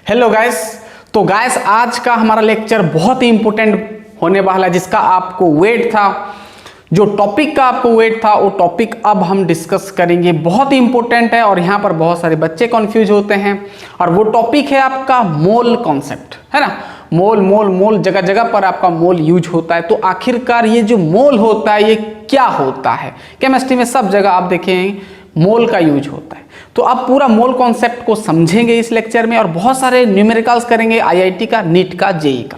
Hello guys. तो guys आज का हमारा लेक्चर बहुत ही इंपॉर्टेंट होने वाला है, जिसका आपको वेट था, जो टॉपिक का आपको वेट था वो टॉपिक अब हम डिस्कस करेंगे। बहुत ही इंपॉर्टेंट है और यहाँ पर बहुत सारे बच्चे कंफ्यूज होते हैं। और वो टॉपिक है आपका मोल कॉन्सेप्ट, है ना। मोल मोल मोल, जगह जगह पर आपका मोल यूज होता है। तो आखिरकार ये जो मोल होता है ये क्या होता है? केमिस्ट्री में सब जगह आप देखें मोल का यूज होता है। तो आप पूरा मोल कॉन्सेप्ट को समझेंगे इस लेक्चर में और बहुत सारे न्यूमेरिकल्स करेंगे, आईआईटी का, नीट का, जेई का।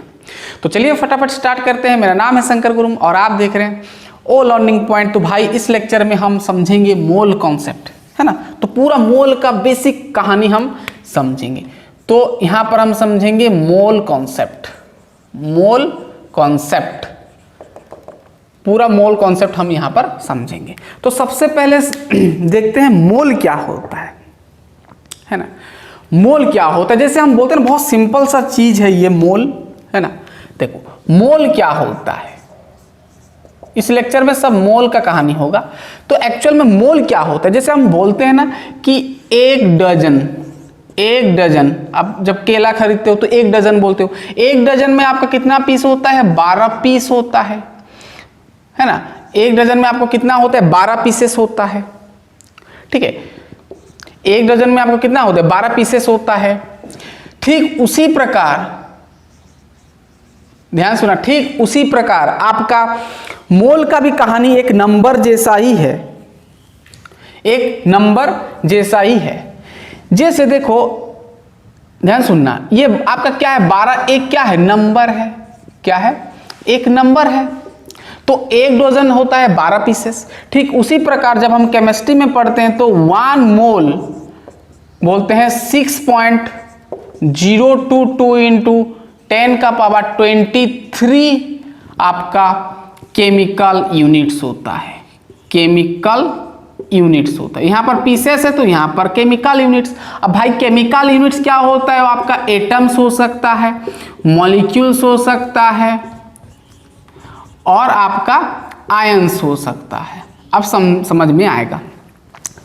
तो चलिए फटाफट स्टार्ट करते हैं। मेरा नाम है शंकर गुरुम और आप देख रहे हैं ओ लर्निंग पॉइंट। तो भाई इस लेक्चर में हम समझेंगे मोल कॉन्सेप्ट, है ना। तो पूरा मोल का बेसिक कहानी हम समझेंगे। तो यहां पर हम समझेंगे मोल कॉन्सेप्ट, मोल कॉन्सेप्ट, पूरा मोल कॉन्सेप्ट हम यहां पर समझेंगे। तो सबसे पहले देखते हैं मोल क्या होता है ना। मोल क्या होता है, जैसे हम बोलते हैं बहुत सिंपल सा चीज है ये मोल, है ना। देखो मोल क्या होता है, इस लेक्चर में सब मोल का कहानी होगा। तो एक्चुअल में मोल क्या होता है, जैसे हम बोलते हैं ना कि एक डजन, आप जब केला खरीदते हो तो एक डजन बोलते हो। एक डजन में आपका कितना पीस होता है? 12 पीस होता है ना। एक डजन में आपको कितना होता है? 12 पीसेस होता है, ठीक है। एक डजन में आपको कितना होता है? 12 पीसेस होता है। ठीक उसी प्रकार, ध्यान सुना, ठीक उसी प्रकार आपका मोल का भी कहानी एक नंबर जैसा ही है, एक नंबर जैसा ही है। जैसे देखो, ध्यान सुनना, ये आपका क्या है? 12 एक क्या है? नंबर है। क्या है? एक नंबर है। तो एक डजन होता है 12 पीसेस। ठीक उसी प्रकार जब हम केमिस्ट्री में पढ़ते हैं तो 1 मोल बोलते हैं 6.022 इंटू 10 का पावर 23 आपका केमिकल यूनिट्स होता है। केमिकल यूनिट्स होता है। यहां पर पीसेस है तो यहां पर केमिकल यूनिट्स। अब भाई केमिकल यूनिट्स क्या होता है? वो आपका एटम्स हो सकता है, मॉलिक्यूल्स हो सकता है और आपका आयंस हो सकता है। अब समझ में आएगा,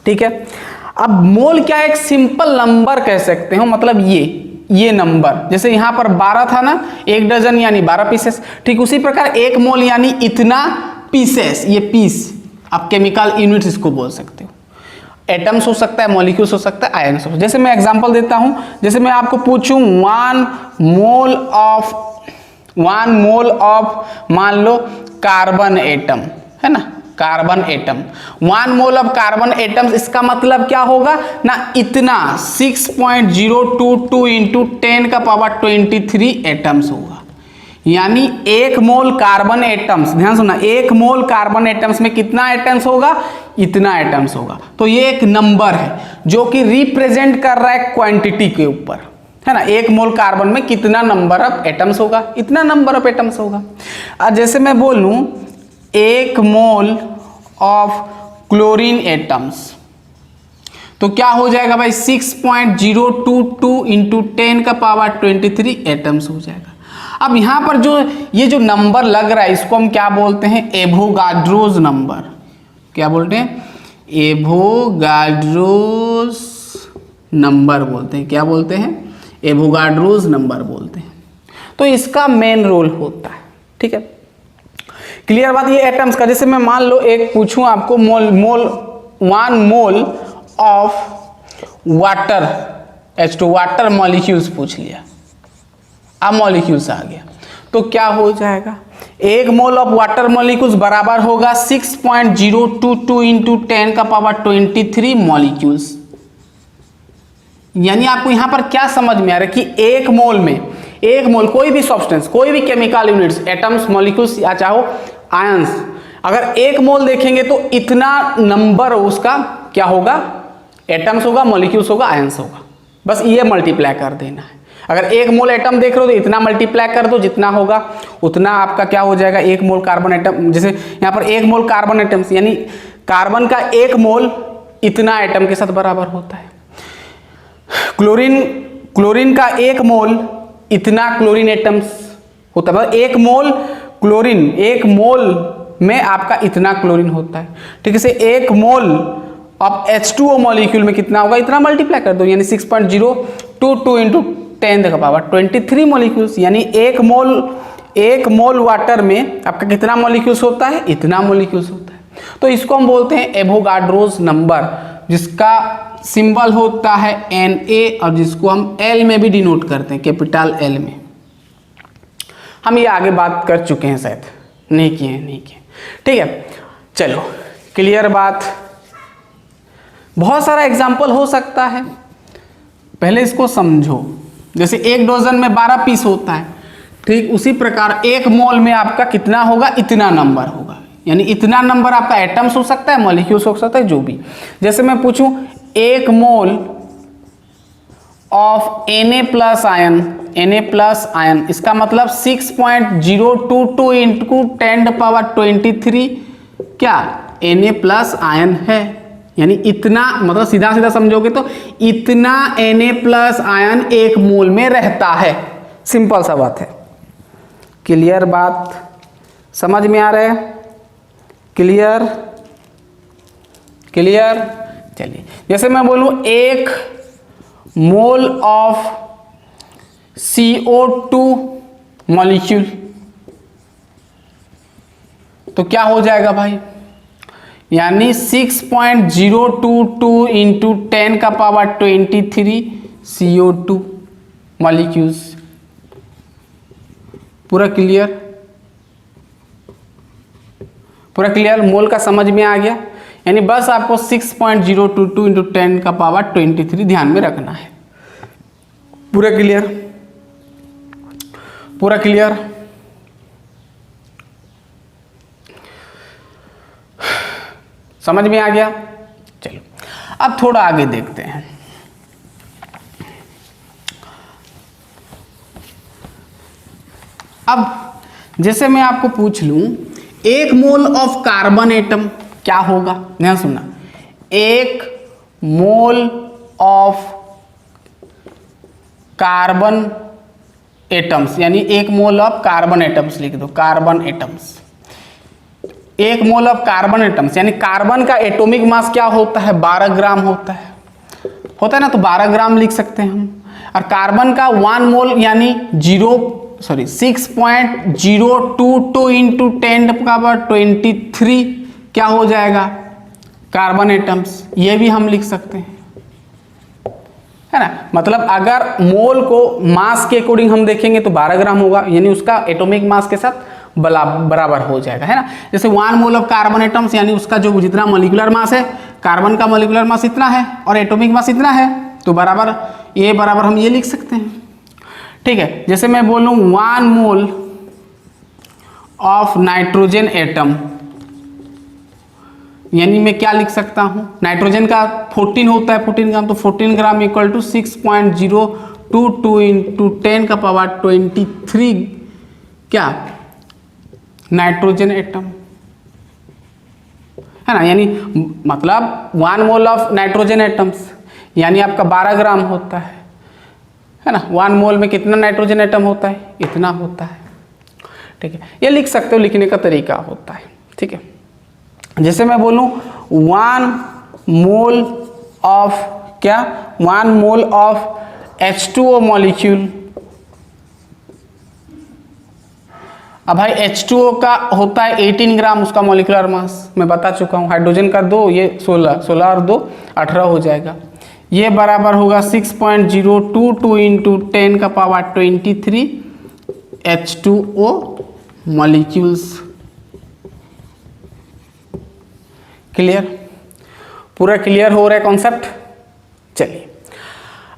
ठीक है। अब मोल क्या है? एक सिंपल नंबर कह सकते हो, मतलब ये नंबर, जैसे यहां पर 12 था ना, एक डजन यानी 12 पीसेस। ठीक उसी प्रकार एक मोल यानी इतना पीसेस, ये पीस आप केमिकल यूनिट्स इसको बोल सकते हो। एटम्स हो सकता है, मॉलिक्यूल्स हो सकता है, आयंस हो सकता है। जैसे मैं एग्जांपल देता हूं, जैसे मैं आपको पूछूं 1 मोल ऑफ मान लो कार्बन एटम, है ना, carbon atom. 1 mole of carbon atoms, इसका मतलब क्या होगा ना, इतना 6.022 इंटू 10 का पावर 23 एटम्स होगा। यानी एक मोल कार्बन एटम्स, ध्यान सुनना, एक मोल कार्बन एटम्स में कितना एटम्स होगा? इतना एटम्स होगा। तो ये एक नंबर है जो कि रिप्रेजेंट कर रहा है क्वांटिटी के ऊपर, है ना। एक मोल कार्बन में कितना नंबर ऑफ एटम्स होगा? इतना नंबर ऑफ एटम्स होगा। जैसे मैं बोलूं एक मोल ऑफ क्लोरीन एटम्स, तो क्या हो जाएगा भाई? 6.022 इंटू 10 का पावर 23 एटम्स हो जाएगा। अब यहां पर ये जो नंबर लग रहा है इसको हम क्या बोलते हैं? Avogadro's number. क्या बोलते हैं? एवोगाड्रोस नंबर बोलते हैं। क्या बोलते हैं? एवोगाड्रोस नंबर बोलते हैं। तो इसका मेन रोल होता है, ठीक है। क्लियर बात? ये एटम्स का, जैसे मैं मान लो एक पूछूं आपको 1 mole of water H2 water molecules पूछ लिया, अब मॉलिक्यूल्स आ गया तो क्या हो जाएगा? एक मोल ऑफ वाटर मॉलिक्यूल्स बराबर होगा 6.022 इंटू 10 का पावर 23 मॉलिक्यूल्स। यानी आपको यहां पर क्या समझ में आ रहा है कि एक मोल कोई भी सब्सटेंस, कोई भी केमिकल यूनिट्स, एटम्स, मॉलिक्यूल्स या चाहो आयंस, अगर एक मोल देखेंगे तो इतना नंबर उसका क्या होगा? एटम्स होगा, मॉलिक्यूल्स होगा, आयंस होगा। बस ये मल्टीप्लाई कर देना है। अगर एक मोल एटम देख रहे हो तो इतना मल्टीप्लाई कर दो, जितना होगा उतना आपका क्या हो जाएगा? एक मोल कार्बन एटम, जैसे यहां पर एक मोल कार्बन एटम्स यानी कार्बन का एक मोल इतना एटम के साथ बराबर होता है। क्लोरीन का एक मोल इतना क्लोरीन एटम्स होता है। एक मोल क्लोरीन, एक मोल में आपका इतना क्लोरीन होता है, ठीक है। से एक मोल अब H2O मॉलिक्यूल में कितना होगा, इतना मल्टीप्लाई कर दो, यानी 6.022 इंटू 10 का पावर 23 मॉलिक्यूल्स, यानी एक मोल वाटर में आपका कितना मॉलिक्यूल्स होता है, इतना मॉलिक्यूल्स होता है। तो इसको हम बोलते हैं एवोगाड्रोस नंबर, जिसका सिंबल होता है Na और जिसको हम L में भी डिनोट करते हैं, कैपिटल L में। हम ये आगे बात कर चुके हैं, शायद नहीं किए। ठीक है, चलो क्लियर बात। बहुत सारा एग्जाम्पल हो सकता है, पहले इसको समझो। जैसे एक डोजन में 12 पीस होता है, ठीक उसी प्रकार एक मोल में आपका कितना होगा, इतना नंबर होगा, यानी इतना नंबर आपका एटम्स हो सकता है, मॉलिक्यूल्स हो सकता है, जो भी। जैसे मैं पूछूं एक mole of Na plus ion, इसका मतलब 6.022 इंटू 10⁻23 क्या Na प्लस आयन है, यानी इतना, मतलब सीधा समझोगे तो इतना Na प्लस आयन एक मोल में रहता है। सिंपल सा बात है। क्लियर बात, समझ में आ रहा है? क्लियर। चलिए, जैसे मैं बोलूं एक मोल ऑफ CO2 मॉलिक्यूल, तो क्या हो जाएगा भाई, यानी 6.022 इंटू 10⁻23 CO2 मॉलिक्यूल्स। पूरा क्लियर, मोल का समझ में आ गया। यानी बस आपको 6.022 इंटू 10⁻23 ध्यान में रखना है। पूरा क्लियर। समझ में आ गया। चलो अब थोड़ा आगे देखते हैं। अब जैसे मैं आपको पूछ लूं एक मोल ऑफ कार्बन एटम क्या होगा, ध्यान सुनना। एक मोल ऑफ कार्बन एटम्स, यानी एक मोल ऑफ कार्बन एटम्स लिख दो, कार्बन एटम्स। एक मोल ऑफ कार्बन एटम्स, यानी कार्बन का एटॉमिक मास क्या होता है, 12 ग्राम होता है ना, तो 12 ग्राम लिख सकते हैं हम। और कार्बन का 1 मोल यानी 6.022 इंटू 10⁻23 क्या हो जाएगा, कार्बन एटम्स। ये भी हम लिख सकते हैं, है ना। मतलब अगर मोल को मास के अकॉर्डिंग हम देखेंगे तो 12 ग्राम होगा, यानी उसका एटॉमिक मास के साथ बराबर हो जाएगा, है ना। जैसे 1 मोल ऑफ कार्बन एटम्स, यानी उसका जो जितना मॉलिक्यूलर मास है, कार्बन का मॉलिक्यूलर मास इतना है और एटॉमिक मास इतना है, तो बराबर हम ये लिख सकते हैं। ठीक है, जैसे मैं बोलूं 1 मोल ऑफ नाइट्रोजन एटम, यानी मैं क्या लिख सकता हूं, नाइट्रोजन का 14 होता है, 14 ग्राम, तो 14 ग्राम इक्वल टू 6.022 इंटू 10⁻23 क्या, नाइट्रोजन एटम, है ना। यानी मतलब 1 मोल ऑफ नाइट्रोजन एटम्स यानी आपका 12 ग्राम होता है ना। 1 मोल में कितना नाइट्रोजन एटम होता है, इतना होता है। ठीक है, ये लिख सकते हो, लिखने का तरीका होता है। ठीक है, जैसे मैं बोलूं 1 मोल ऑफ क्या, 1 मोल ऑफ H2O मॉलिक्यूल। अब भाई H2O का होता है 18 ग्राम उसका मॉलिक्यूलर मास, मैं बता चुका हूँ। हाइड्रोजन का 2, ये 16 और 2 18 हो जाएगा। ये बराबर होगा 6.022 इंटू 10⁻23 H2O मॉलिक्यूल्स। क्लियर, पूरा क्लियर हो रहा है कॉन्सेप्ट। चलिए,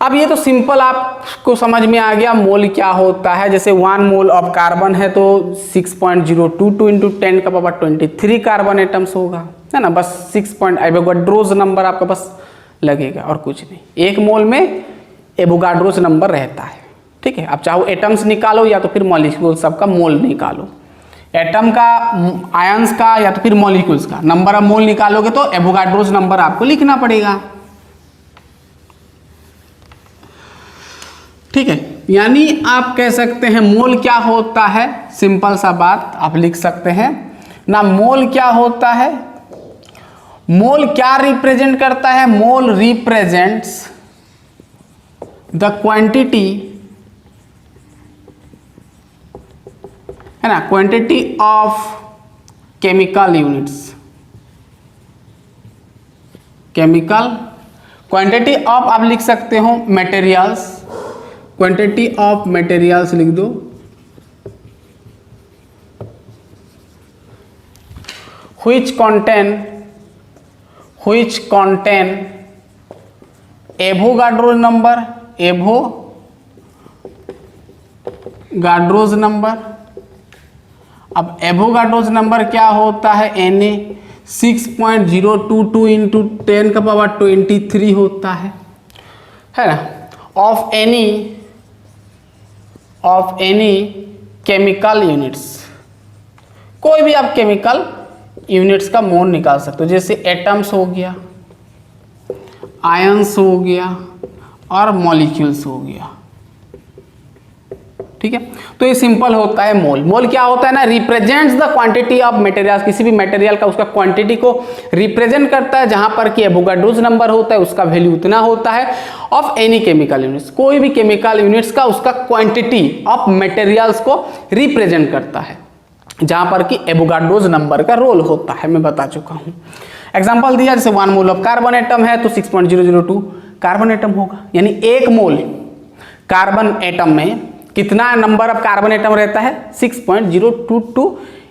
अब ये तो सिंपल आपको समझ में आ गया मोल क्या होता है। जैसे 1 मोल ऑफ कार्बन है तो 6.022 इंटू 10⁻23 कार्बन एटम्स होगा, है ना। बस 6 एवोगाड्रोस नंबर आपका बस लगेगा और कुछ नहीं। एक मोल में एवोगाड्रोस नंबर रहता है। ठीक है, आप चाहो एटम्स निकालो या तो फिर मॉलिक्यूल सबका मोल निकालो, एटम का, आयंस का या तो फिर मॉलिक्यूल्स का नंबर ऑफ मोल निकालोगे तो एवोगाड्रोस नंबर आपको लिखना पड़ेगा। ठीक है, यानी आप कह सकते हैं मोल क्या होता है, सिंपल सा बात आप लिख सकते हैं ना। मोल क्या होता है, मोल क्या रिप्रेजेंट करता है, मोल रिप्रेजेंट्स द क्वांटिटी है ना, quantity of chemical units, chemical, quantity of आप लिख सकते हो मटेरियल्स, क्वांटिटी ऑफ मटेरियल्स लिख दो, which contain Avogadro's number, Avogadro's number. अब एवोगाड्रोज नंबर क्या होता है, Na 6.022 इंटू 10 का पावर 23 होता है ना। ऑफ एनी केमिकल यूनिट्स, कोई भी आप केमिकल यूनिट्स का मोल निकाल सकते हो, जैसे एटम्स हो गया, आयंस हो गया और मॉलिक्यूल्स हो गया, ठीक है। तो ये सिंपल होता है मोल। मोल क्या होता है ना, represents the quantity of material, किसी भी मटेरियल का उसका क्वांटिटी को रिप्रेजेंट करता है, जहां पर कि एवोगाड्रोज नंबर होता है उसका वैल्यू उतना होता है। ऑफ एनी केमिकल यूनिट्स, कोई भी केमिकल यूनिट्स का उसका क्वांटिटी ऑफ मटेरियल्स को रिप्रेजेंट करता है, जहां पर कि एवोगाड्रोज नंबर का रोल होता है, मैं बता चुका हूं। एग्जांपल दिया, जैसे 1 मोल ऑफ कार्बन एटम है तो 6.002 कार्बन एटम होगा, यानी 1 मोल कार्बन एटम में कितना नंबर ऑफ कार्बन एटम रहता है, 6.022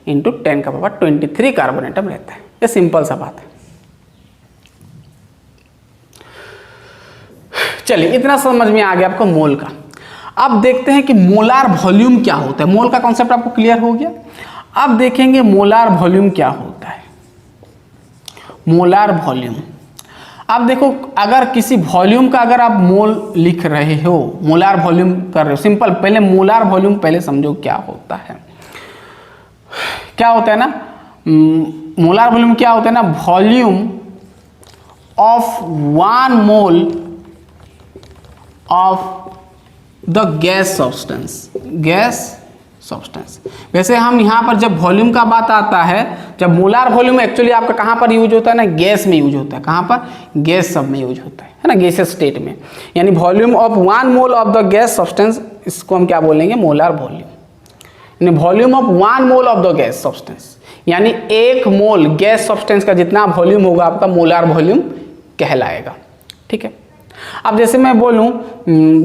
इंटू 10 का पावर 23 कार्बन एटम रहता है। ये सिंपल सा बात है। चलिए, इतना समझ में आ गया आपको मोल का। अब देखते हैं कि मोलार वॉल्यूम क्या होता है। मोल का कॉन्सेप्ट आपको क्लियर हो गया। अब देखेंगे मोलार वॉल्यूम क्या होता है। मोलार वॉल्यूम, अब देखो, अगर किसी वॉल्यूम का अगर आप मोल लिख रहे हो, मोलार वॉल्यूम कर रहे हो, सिंपल, पहले मोलार वॉल्यूम पहले समझो क्या होता है। क्या होता है ना, मोलार वॉल्यूम क्या होता है ना, volume of 1 mole of the gas substance, gas substance. वैसे हम यहाँ पर जब वॉल्यूम का बात आता है, जब मोलार वॉल्यूम एक्चुअली आपका कहाँ पर यूज होता है ना, गैस में यूज होता है। कहाँ पर, गैस सब में यूज होता है ना, गैसियस स्टेट में। यानी volume of 1 mole of the gas substance, इसको हम क्या बोलेंगे, मोलार वॉल्यूम। यानी volume of 1 mole of the gas substance, यानी 1 मोल गैस सब्सटेंस का जितना वॉल्यूम होगा आपका मोलार वॉल्यूम कहलाएगा, ठीक है। अब जैसे मैं बोलूँ,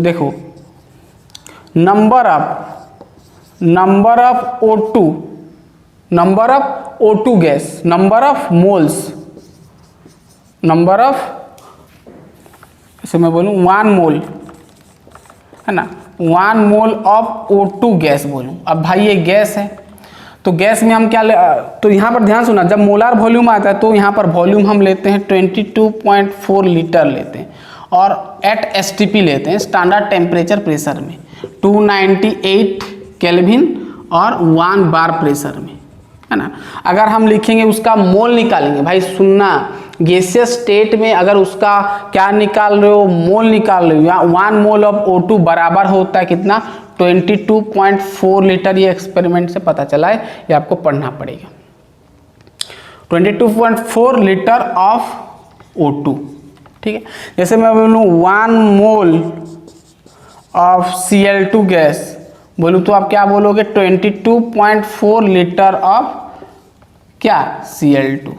देखो, number of O2, number of O2 gas, number of moles, number of, जैसे मैं बोलूँ 1 मोल, है ना, 1 मोल ऑफ O2 गैस बोलूँ। अब भाई ये गैस है, तो गैस में हम क्या तो यहाँ पर ध्यान सुना, जब मोलार वॉल्यूम आता है तो यहाँ पर वॉल्यूम हम लेते हैं 22.4 लीटर लेते हैं, और एट STP लेते हैं, स्टैंडर्ड टेम्परेचर प्रेशर में, 298 केल्विन और 1 बार प्रेशर में, है ना। अगर हम लिखेंगे उसका मोल निकालेंगे, भाई सुनना, गैसियस स्टेट में अगर उसका क्या निकाल रहे हो, मोल निकाल रहे हो, या 1 मोल ऑफ O2 बराबर होता है कितना, 22.4 लीटर। ये एक्सपेरिमेंट से पता चला है, ये आपको पढ़ना पड़ेगा। 22.4 लीटर ऑफ O2, ठीक है। जैसे मैं बोलूँ 1 मोल ऑफ Cl2 गैस बोलूँ तो आप क्या बोलोगे, 22.4 लीटर ऑफ क्या, Cl2।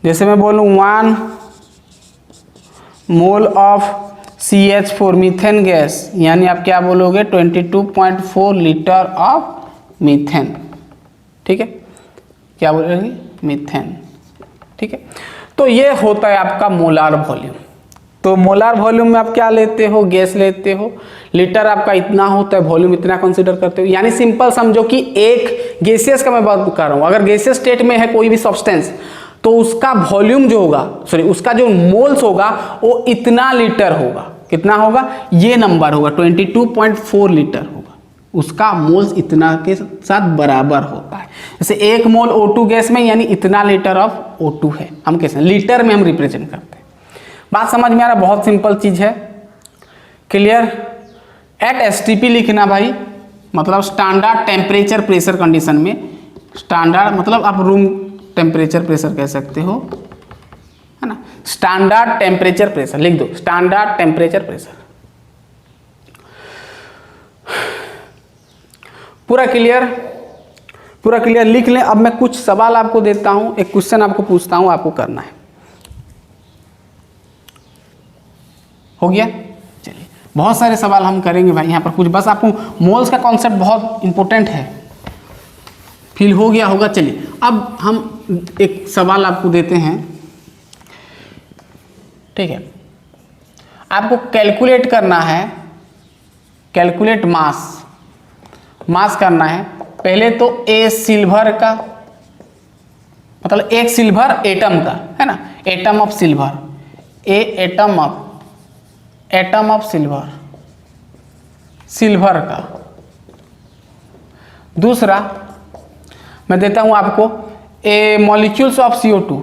जैसे मैं बोलूँ 1 mole of CH4 methane gas, यानी आप क्या बोलोगे, 22.4 लीटर ऑफ मीथेन, ठीक है। क्या बोलोगे, मीथेन, ठीक है। तो ये होता है आपका मोलार वॉल्यूम। तो मोलार वॉल्यूम में आप क्या लेते हो, गैस लेते हो, लीटर आपका इतना होता है, वॉल्यूम इतना कंसीडर करते हो। यानी सिंपल समझो कि एक गैसियस का मैं बात कर रहा हूँ, अगर गैसियस स्टेट में है कोई भी सब्सटेंस, तो उसका वॉल्यूम जो होगा, सॉरी उसका जो मोल्स होगा वो इतना लीटर होगा। कितना होगा, ये नंबर होगा, 22.4 लीटर होगा, उसका मोल्स इतना के साथ बराबर होता है। जैसे 1 मोल O2 गैस में यानी इतना लीटर ऑफ O2 है, हम कैसे लीटर में हम रिप्रेजेंट करते हैं। बात समझ में आ रहा, बहुत सिंपल चीज है, क्लियर। एट STP लिखना भाई, मतलब स्टैंडर्ड टेम्परेचर प्रेशर कंडीशन में, स्टैंडर्ड मतलब आप रूम टेम्परेचर प्रेशर कह सकते हो, है ना। स्टैंडर्ड टेम्परेचर प्रेशर लिख दो, स्टैंडर्ड टेम्परेचर प्रेशर, पूरा क्लियर। पूरा क्लियर लिख लें। अब मैं कुछ सवाल आपको देता हूं, एक क्वेश्चन आपको पूछता हूं, आपको करना है। हो गया? चलिए, बहुत सारे सवाल हम करेंगे भाई यहाँ पर, कुछ बस आपको मोल्स का कॉन्सेप्ट बहुत इंपॉर्टेंट है, फील हो गया होगा। चलिए अब हम एक सवाल आपको देते हैं, ठीक है। आपको कैलकुलेट करना है, कैलकुलेट मास करना है। पहले तो ए सिल्वर का, मतलब एक सिल्वर एटम का, है ना, atom of silver, a atom of silver का। दूसरा मैं देता हूं आपको a molecules of CO2,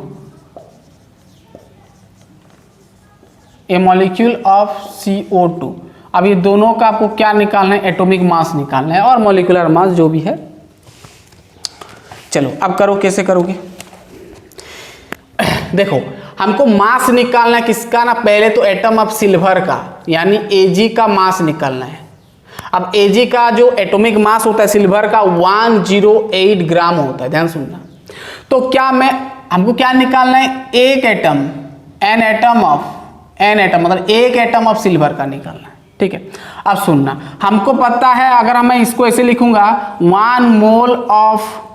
a molecule of CO2। अब ये दोनों का आपको क्या निकालना है, एटॉमिक मास निकालना है और मॉलिक्यूलर मास जो भी है। चलो अब करो, कैसे करोगे? देखो हमको मास निकालना है किसका ना, पहले तो एटम ऑफ सिल्वर का यानी Ag का मास निकालना है। अब Ag का जो एटॉमिक मास होता है सिल्वर का 108 ग्राम होता है, ध्यान सुनना। तो क्या हमको क्या निकालना है, एक एटम, एन एटम मतलब एक एटम ऑफ सिल्वर का निकालना है, ठीक है। अब सुनना, हमको पता है, अगर मैं इसको ऐसे लिखूंगा 1 मोल ऑफ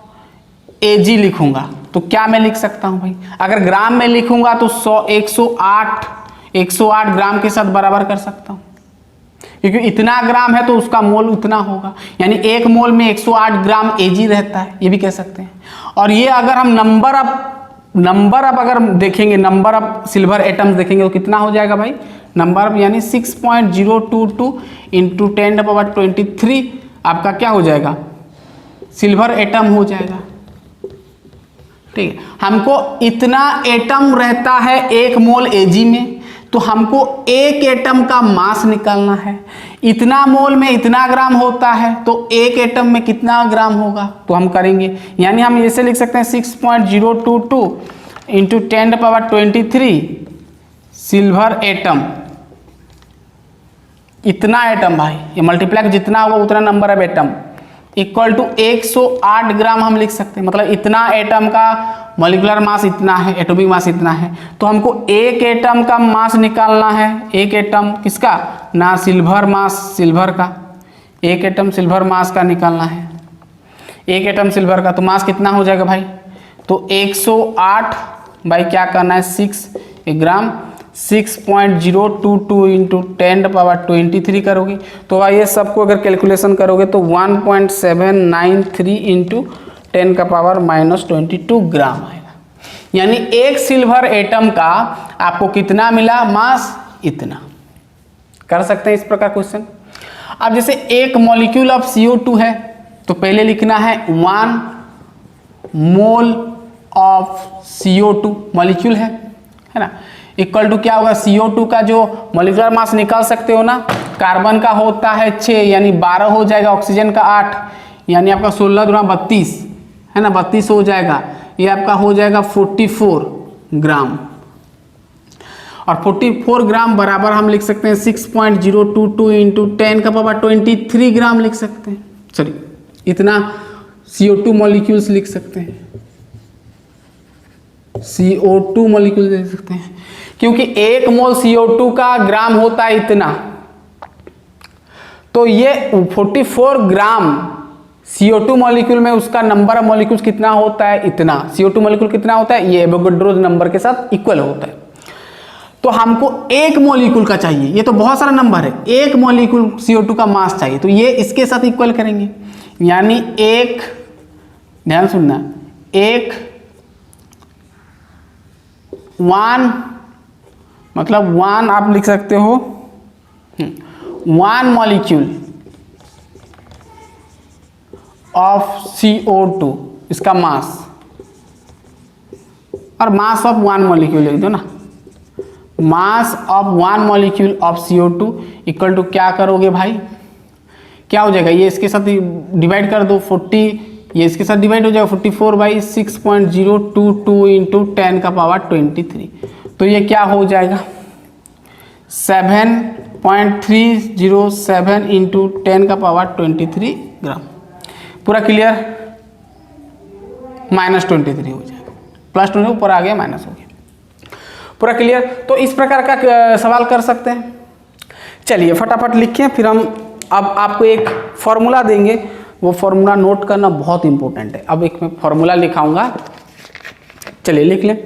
Ag लिखूंगा तो क्या मैं लिख सकता हूं भाई, अगर ग्राम में लिखूंगा तो 108 ग्राम के साथ बराबर कर सकता हूं, क्योंकि इतना ग्राम है तो उसका मोल उतना होगा, यानी एक मोल में 108 ग्राम Ag रहता है, ये भी कह सकते हैं। और ये अगर हम नंबर ऑफ अगर देखेंगे, नंबर ऑफ सिल्वर एटम्स देखेंगे तो कितना हो जाएगा भाई, नंबर ऑफ यानी 6.022 इंटू 10⁻23 आपका क्या हो जाएगा, सिल्वर एटम हो जाएगा, ठीक है। हमको इतना एटम रहता है एक मोल Ag में, तो हमको एक एटम का मास निकालना है। इतना मोल में इतना ग्राम होता है तो एक एटम में कितना ग्राम होगा, तो हम करेंगे, यानी हम ऐसे लिख सकते हैं 6.022 इंटू 10⁻23 सिल्वर एटम, इतना एटम भाई, ये मल्टीप्लाई जितना होगा उतना number of atom equal to 108 gram हम लिख सकते हैं। मतलब इतना एटम का मॉलिक्यूलर मास इतना है, एटॉमिक मास इतना है, तो हमको एक एटम का मास निकालना है। एक एटम किसका ना, सिल्वर का, एक एटम सिल्वर मास का निकालना है, एक एटम सिल्वर का। तो मास कितना हो जाएगा भाई, तो 108 बाई क्या करना है 6 ग्राम, 6.022 इंटू 10⁻23 करोगे तो ये सबको अगर कैलकुलेशन करोगे तो 1.793 इंटू 10⁻22 ग्राम आएगा। यानी एक सिल्वर एटम का आपको कितना मिला मास, इतना। कर सकते हैं इस प्रकार क्वेश्चन। अब जैसे एक मॉलिक्यूल ऑफ CO2 है तो पहले लिखना है 1 मोल ऑफ CO2, मॉलिक्यूल है ना, इक्वल टू क्या होगा, CO2 का जो मॉलिक्यूलर मास निकाल सकते हो ना, कार्बन का होता है 6 यानी 12 हो जाएगा, ऑक्सीजन का 8 यानी आपका 16 × 32 है ना, 32 हो जाएगा, ये आपका हो जाएगा 44 ग्राम। और 44 ग्राम बराबर हम लिख सकते हैं 6.022 इंटू 10⁻23 ग्राम लिख सकते हैं, सॉरी इतना CO2 मॉलिक्यूल्स लिख सकते हैं, CO2 मॉलिक्यूल लिख सकते हैं, क्योंकि एक मोल CO2 का ग्राम होता है इतना, तो ये 44 ग्राम CO2 मॉलिक्यूल में उसका नंबर ऑफ मॉलिक्यूल्स कितना होता है, इतना। CO2 मॉलिक्यूल कितना होता है, ये एवोगाड्रो नंबर के साथ इक्वल होता है। तो हमको एक मॉलिक्यूल का चाहिए, ये तो बहुत सारा नंबर है, एक मॉलिक्यूल CO2 का मास चाहिए, तो ये इसके साथ इक्वल करेंगे, यानी एक, ध्यान सुनना, एक 1 मतलब 1 आप लिख सकते हो 1 मॉलिक्यूल ऑफ CO2 इसका मास, और मास ऑफ 1 मॉलिक्यूल लिख दो ना, mass of 1 molecule of CO2 equal to क्या करोगे भाई, क्या हो जाएगा, ये इसके साथ डिवाइड कर दो 40, ये इसके साथ डिवाइड हो जाएगा 44/6.022 इंटू 10⁻23, तो ये क्या हो जाएगा 7.307 इंटू 10⁻23 ग्राम। पूरा क्लियर, -23 हो जाएगा, +20 ऊपर आ गया माइनस हो गया। पूरा क्लियर? तो इस प्रकार का सवाल कर सकते हैं। चलिए फटाफट लिखिए, फिर हम अब आपको एक फॉर्मूला देंगे, वो फॉर्मूला नोट करना बहुत इंपॉर्टेंट है। अब एक मैं फॉर्मूला लिखाऊंगा, चलिए लिख लें।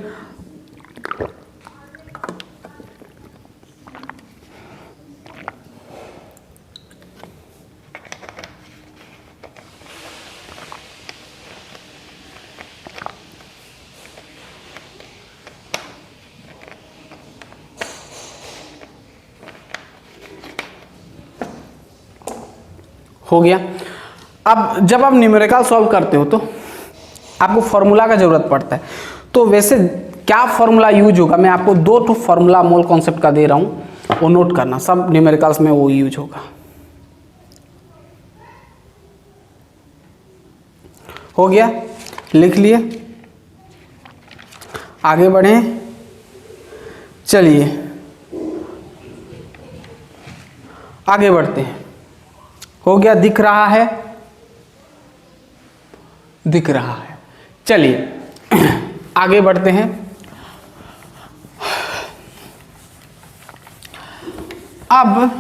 हो गया। अब जब आप न्यूमेरिकल सॉल्व करते हो तो आपको फॉर्मूला का जरूरत पड़ता है। तो वैसे क्या फॉर्मूला यूज होगा, मैं आपको 2 फॉर्मूला मोल कॉन्सेप्ट का दे रहा हूं, वो नोट करना, सब न्यूमेरिकल्स में वो यूज होगा। हो गया, लिख लिए, आगे बढ़ें। चलिए आगे बढ़ते हैं। हो गया, दिख रहा है, दिख रहा है। चलिए आगे बढ़ते हैं। अब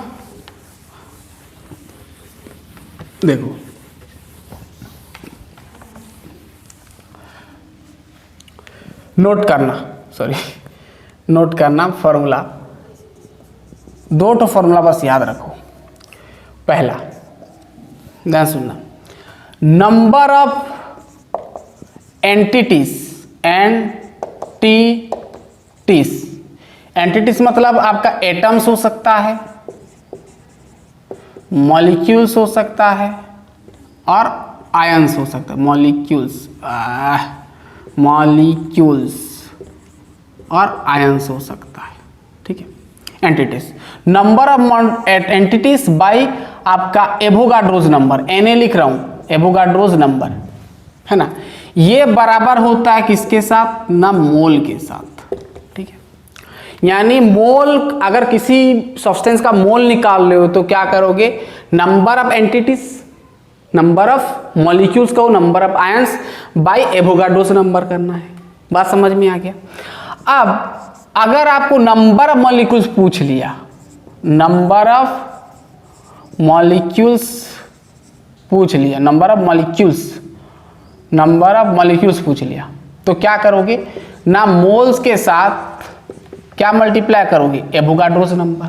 देखो, नोट करना, सॉरी नोट करना फॉर्मूला, 2 फॉर्मूला बस याद रखो। पहला ध्यान सुनना, नंबर ऑफ एंटिटीज, एंटिटीज मतलब आपका एटम्स हो सकता है, मॉलिक्यूल्स हो सकता है और आयंस हो सकता है। मॉलिक्यूल्स और आयंस हो सकता है, ठीक है। Entities, number of entities by आपका एवोगाड्रोज नंबर, Na लिख रहा हूं, एवोगाड्रोज नंबर है ना, ये बराबर होता है किसके साथ ना, मोल के साथ, ठीक है। यानी मोल, अगर किसी सब्सटेंस का मोल निकाल रहे हो तो क्या करोगे, number of entities, number of molecules को number of ions by Avogadro's number करना है। बात समझ में आ गया? अब अगर आपको नंबर ऑफ मॉलिक्यूल्स पूछ लिया, नंबर ऑफ मॉलिक्यूल्स पूछ लिया, नंबर ऑफ मॉलिक्यूल्स पूछ लिया, तो क्या करोगे ना, मोल्स के साथ क्या मल्टीप्लाई करोगे, एवोगाड्रोज नंबर।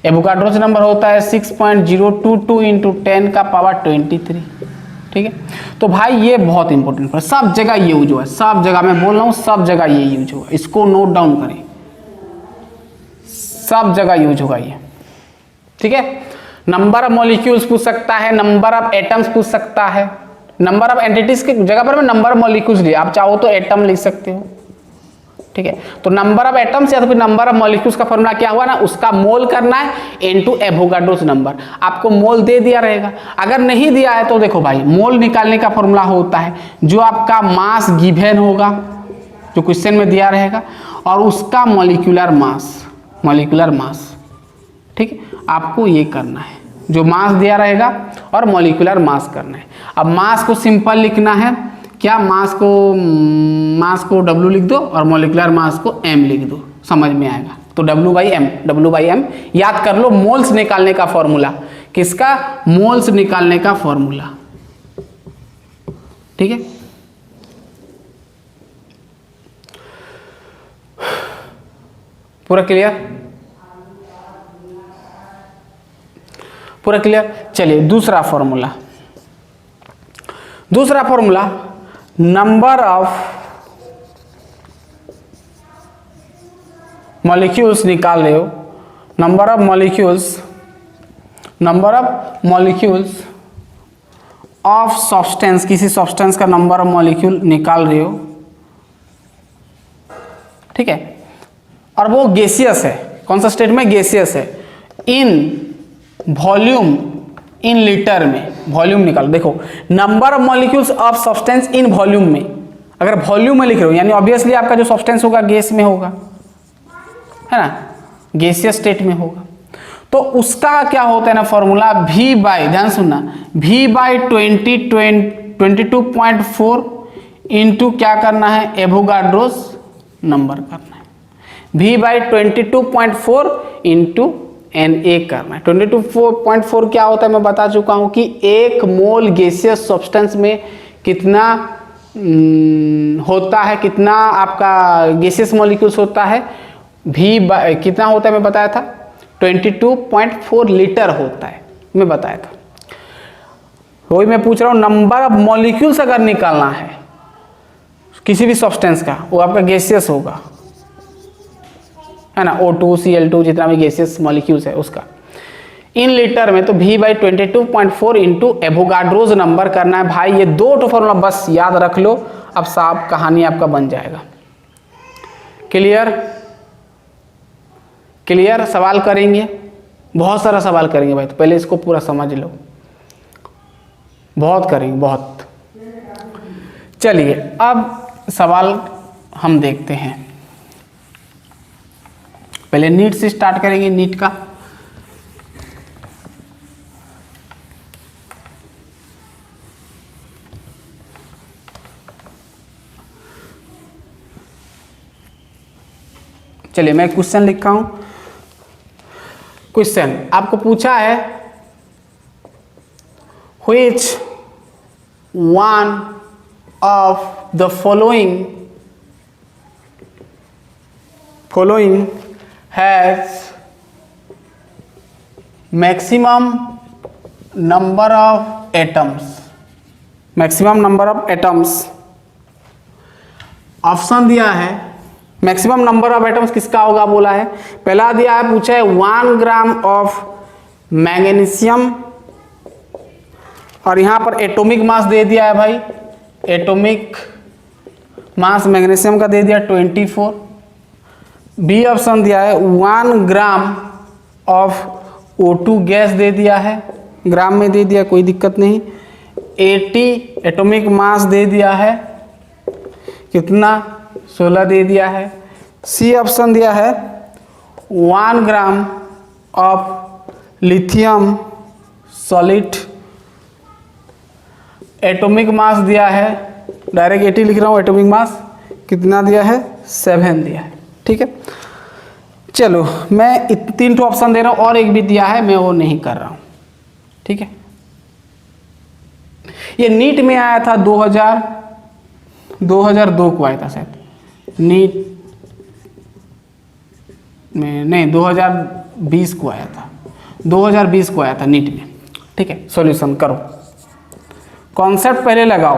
एवोगाड्रोज नंबर होता है 6.022 इंटू 10 का पावर 23, ठीक है। तो भाई ये बहुत इंपॉर्टेंट है, सब जगह ये यूज हुआ है, सब जगह मैं बोल रहा हूँ, सब जगह ये यूज होगा, इसको नोट डाउन करें, सब जगह यूज होगा ये, ठीक है। नंबर ऑफ मॉलिक्यूल्स पूछ सकता है, नंबर ऑफ एटम्स पूछ सकता है, नंबर ऑफ एंटिटीज की जगह पर मैं नंबर ऑफ मॉलिक्यूल्स लिया, आप चाहो तो एटम लिख सकते हो, ठीक है। तो नंबर ऑफ एटम्स या तो फिर नंबर ऑफ मॉलिक्यूल्स का फॉर्मूला क्या हुआ ना, उसका मोल करना है इनटू एवोगाड्रोज नंबर। आपको मोल दे दिया रहेगा, अगर नहीं दिया है तो देखो भाई, मोल निकालने का फॉर्मूला होता है जो आपका मास गिवन होगा, जो क्वेश्चन में दिया रहेगा, और उसका मॉलिक्यूलर मास, ठीक है। आपको ये करना है, जो मास दिया रहेगा और मॉलिक्यूलर मास करना है। अब मास को सिंपल लिखना है, क्या, मास को W लिख दो और मॉलिक्यूलर मास को M लिख दो, समझ में आएगा। तो W/M याद कर लो, मोल्स निकालने का फॉर्मूला, किसका, मोल्स निकालने का फॉर्मूला, ठीक है। पूरा क्लियर? पूरा क्लियर? चलिए दूसरा फॉर्मूला, नंबर ऑफ मॉलिक्यूल्स निकाल रहे हो, number of molecules of substance, किसी सब्सटेंस का नंबर ऑफ मॉलिक्यूल निकाल रहे हो, ठीक है। और वो गैसियस है, कौन सा स्टेट में, गैसियस है, इन वॉल्यूम, इन लीटर में, वॉल्यूम निकालो। देखो, number of molecules of substance in volume में, अगर वॉल्यूम में लिख रहे हो यानी ऑब्वियसली आपका जो सब्सटेंस होगा गैस में होगा, है ना, गैसियस स्टेट में होगा। तो उसका क्या होता है ना फॉर्मूला, V/, ध्यान सुनना, V/22.4 इंटू क्या करना है, एवोगाड्रोस नंबर करना है। V बाई 22.4 इंटू Na करना है। 22.4 क्या होता है मैं बता चुका हूं कि 1 मोल गैसियस सब्सटेंस में कितना होता है, कितना आपका गैसियस मॉलिक्यूल्स होता है। कितना होता है मैं बताया था, 22.4 लीटर होता है मैं बताया था। वही मैं पूछ रहा हूँ, नंबर ऑफ मॉलिक्यूल्स अगर निकालना है किसी भी सब्सटेंस का, वो आपका गैसियस होगा, है ना, O2 Cl2 जितना भी गैसियस मॉलिक्यूल्स है उसका इन लीटर में, तो V by 22.4 into Avogadro's number करना है। भाई ये दो तो फॉर्मूला बस याद रख लो, अब साहब कहानी आपका बन जाएगा। Clear clear. सवाल करेंगे, बहुत सारा सवाल करेंगे भाई, तो पहले इसको पूरा समझ लो, बहुत करेंगे बहुत। चलिए अब सवाल हम देखते हैं, पहले नीट से स्टार्ट करेंगे, नीट का। चलिए मैं क्वेश्चन लिखा हूं। क्वेश्चन आपको पूछा है, which one of the following has maximum number of atoms, maximum number of atoms। Option दिया है, मैक्सिमम नंबर ऑफ एटम्स किसका होगा बोला है। पहला दिया है, पूछा है 1 ग्राम ऑफ मैग्नीशियम, और यहां पर एटॉमिक मास दे दिया है भाई, एटॉमिक मास मैग्नीशियम का दे दिया 24। बी ऑप्शन दिया है 1 ग्राम ऑफ O2 गैस दे दिया है, ग्राम में दे दिया, कोई दिक्कत नहीं। 80 एटॉमिक मास दे दिया है, कितना 16 दे दिया है। सी ऑप्शन दिया है 1 gram of lithium solid, atomic mass दिया है, डायरेक्ट 80 लिख रहा हूँ, एटॉमिक मास कितना दिया है 7 दिया है। ठीक है, चलो मैं 3 तो ऑप्शन दे रहा हूँ, और एक भी दिया है मैं वो नहीं कर रहा हूँ। ठीक है, ये नीट में आया था 2002 को आया था शायद, नीट में नहीं 2020 को आया था, 2020 को आया था नीट में। ठीक है, सॉल्यूशन करो, कॉन्सेप्ट पहले लगाओ।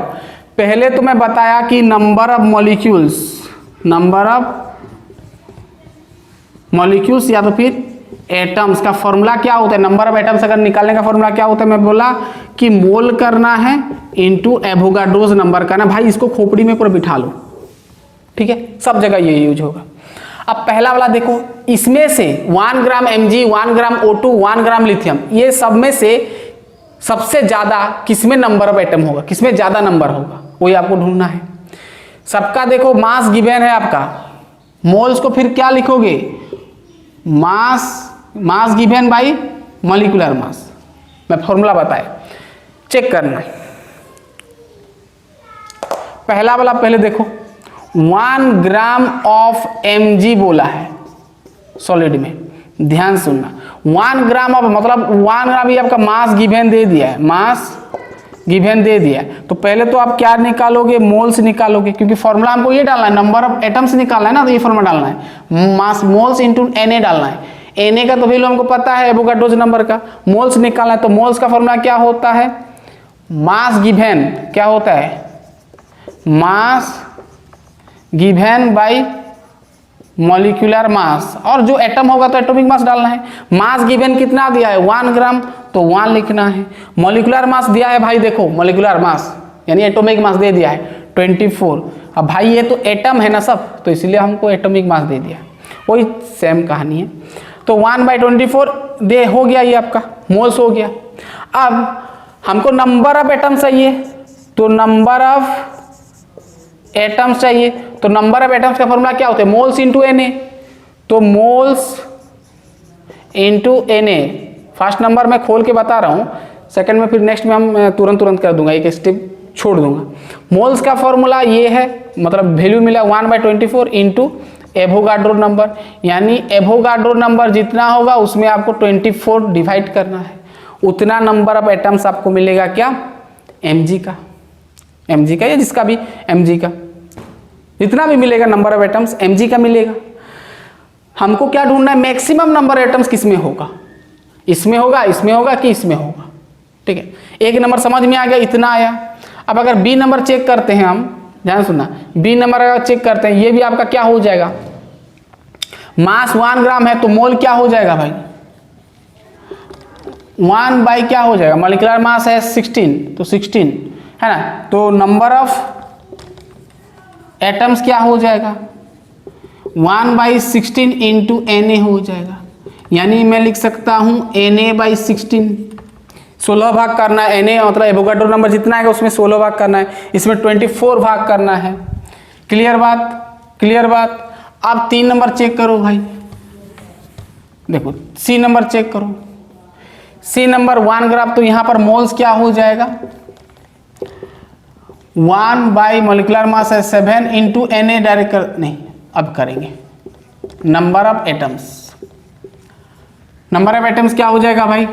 पहले तो मैं बताया कि नंबर ऑफ मॉलिक्यूल्स या तो फिर एटम्स का फॉर्मूला क्या होता है, नंबर ऑफ एटम्स अगर निकालने का फॉर्मूला क्या होता है, मैं बोला कि मोल करना है इनटू एवोगाड्रोस नंबर करना। भाई इसको खोपड़ी में पूरा बिठा लो, ठीक है, सब जगह ये यूज होगा। अब पहला वाला देखो, इसमें से 1 ग्राम Mg, 1 ग्राम O2, 1 ग्राम लिथियम, ये सब में से सबसे ज्यादा किसमें नंबर ऑफ एटम होगा, किसमें ज्यादा नंबर होगा, वही आपको ढूंढना है। सबका देखो मास गिवन है आपका, मोल्स को फिर क्या लिखोगे, mass given by molecular mass, मैं फॉर्मूला बताया, चेक करना। पहला वाला पहले देखो, 1 ग्राम ऑफ Mg बोला है सॉलिड में, ध्यान सुनना। 1 ग्राम ऑफ मतलब 1 ग्राम ये आपका मास गिवन दे दिया है, मास गिवन दे दिया है, तो पहले तो आप क्या निकालोगे, मोल्स निकालोगे, क्योंकि फॉर्मूला हमको ये डालना है, नंबर ऑफ एटम्स निकालना है ना, तो ये फॉर्मूला डालना है, मास मोल्स इनटू Na डालना है। Na का तो वैल्यू हमको पता है एवोगाड्रोस नंबर का, मोल्स निकालना है, तो मोल्स का फॉर्मूला क्या होता है, मास गिवन क्या होता है, mass given by molecular mass, और जो एटम होगा तो एटॉमिक मास डालना है। मास गिवन कितना दिया है 1 ग्राम, तो 1 लिखना है। मॉलिक्यूलर मास दिया है भाई, देखो मॉलिक्यूलर मास यानी एटॉमिक मास दे दिया है 24। अब भाई ये तो एटम है ना सब, तो इसलिए हमको एटॉमिक मास दे दिया, वही सेम कहानी है। तो 1/24 दे हो गया, ये आपका मोल्स हो गया। अब हमको नंबर ऑफ एटम चाहिए, तो नंबर ऑफ एटम्स चाहिए, तो नंबर ऑफ एटम्स का फॉर्मूला क्या होता है, मोल्स इंटू Na, तो moles into Na। First number मैं खोल के बता रहा हूँ, सेकंड में फिर नेक्स्ट में हम तुरंत कर दूंगा, एक स्टेप छोड़ दूंगा। मोल्स का फॉर्मूला ये है, मतलब वैल्यू मिला 1/24 इंटू एवोगाड्रो नंबर, यानी एवोगाड्रो नंबर जितना होगा उसमें आपको 24 डिवाइड करना है, उतना नंबर ऑफ एटम्स आपको मिलेगा क्या, mg का या जिसका भी mg का, जितना भी मिलेगा नंबर ऑफ एटम्स mg का मिलेगा। हमको क्या ढूंढना है, मैक्सिमम नंबर एटम्स किसमें होगा, इसमें होगा, इसमें होगा कि इसमें होगा। ठीक है, एक नंबर समझ में आ गया, इतना आया। अब अगर बी नंबर चेक करते हैं हम, ध्यान सुनना, बी नंबर अगर चेक करते हैं, ये भी आपका क्या हो जाएगा, मास 1 ग्राम है तो मोल क्या हो जाएगा भाई, 1 बाई क्या हो जाएगा, मॉलिक्यूलर मास है 16 तो 16 है ना, तो नंबर ऑफ एटम्स क्या हो जाएगा 1/16 इंटू Na हो जाएगा, यानी मैं लिख सकता हूं Na/16, 16 भाग करना है, Na मतलब एवोगाड्रो नंबर जितना आएगा उसमें 16 भाग करना है, इसमें 24 भाग करना है। क्लियर बात, क्लियर बात। अब 3 नंबर चेक करो भाई, देखो सी नंबर चेक करो, सी नंबर 1 ग्राम, तो यहां पर मोल्स क्या हो जाएगा 1 बाई मॉलिक्यूलर मास है 7 इंटू Na डायरेक्ट कर, नहीं अब करेंगे number of atoms, number of atoms क्या हो जाएगा भाई,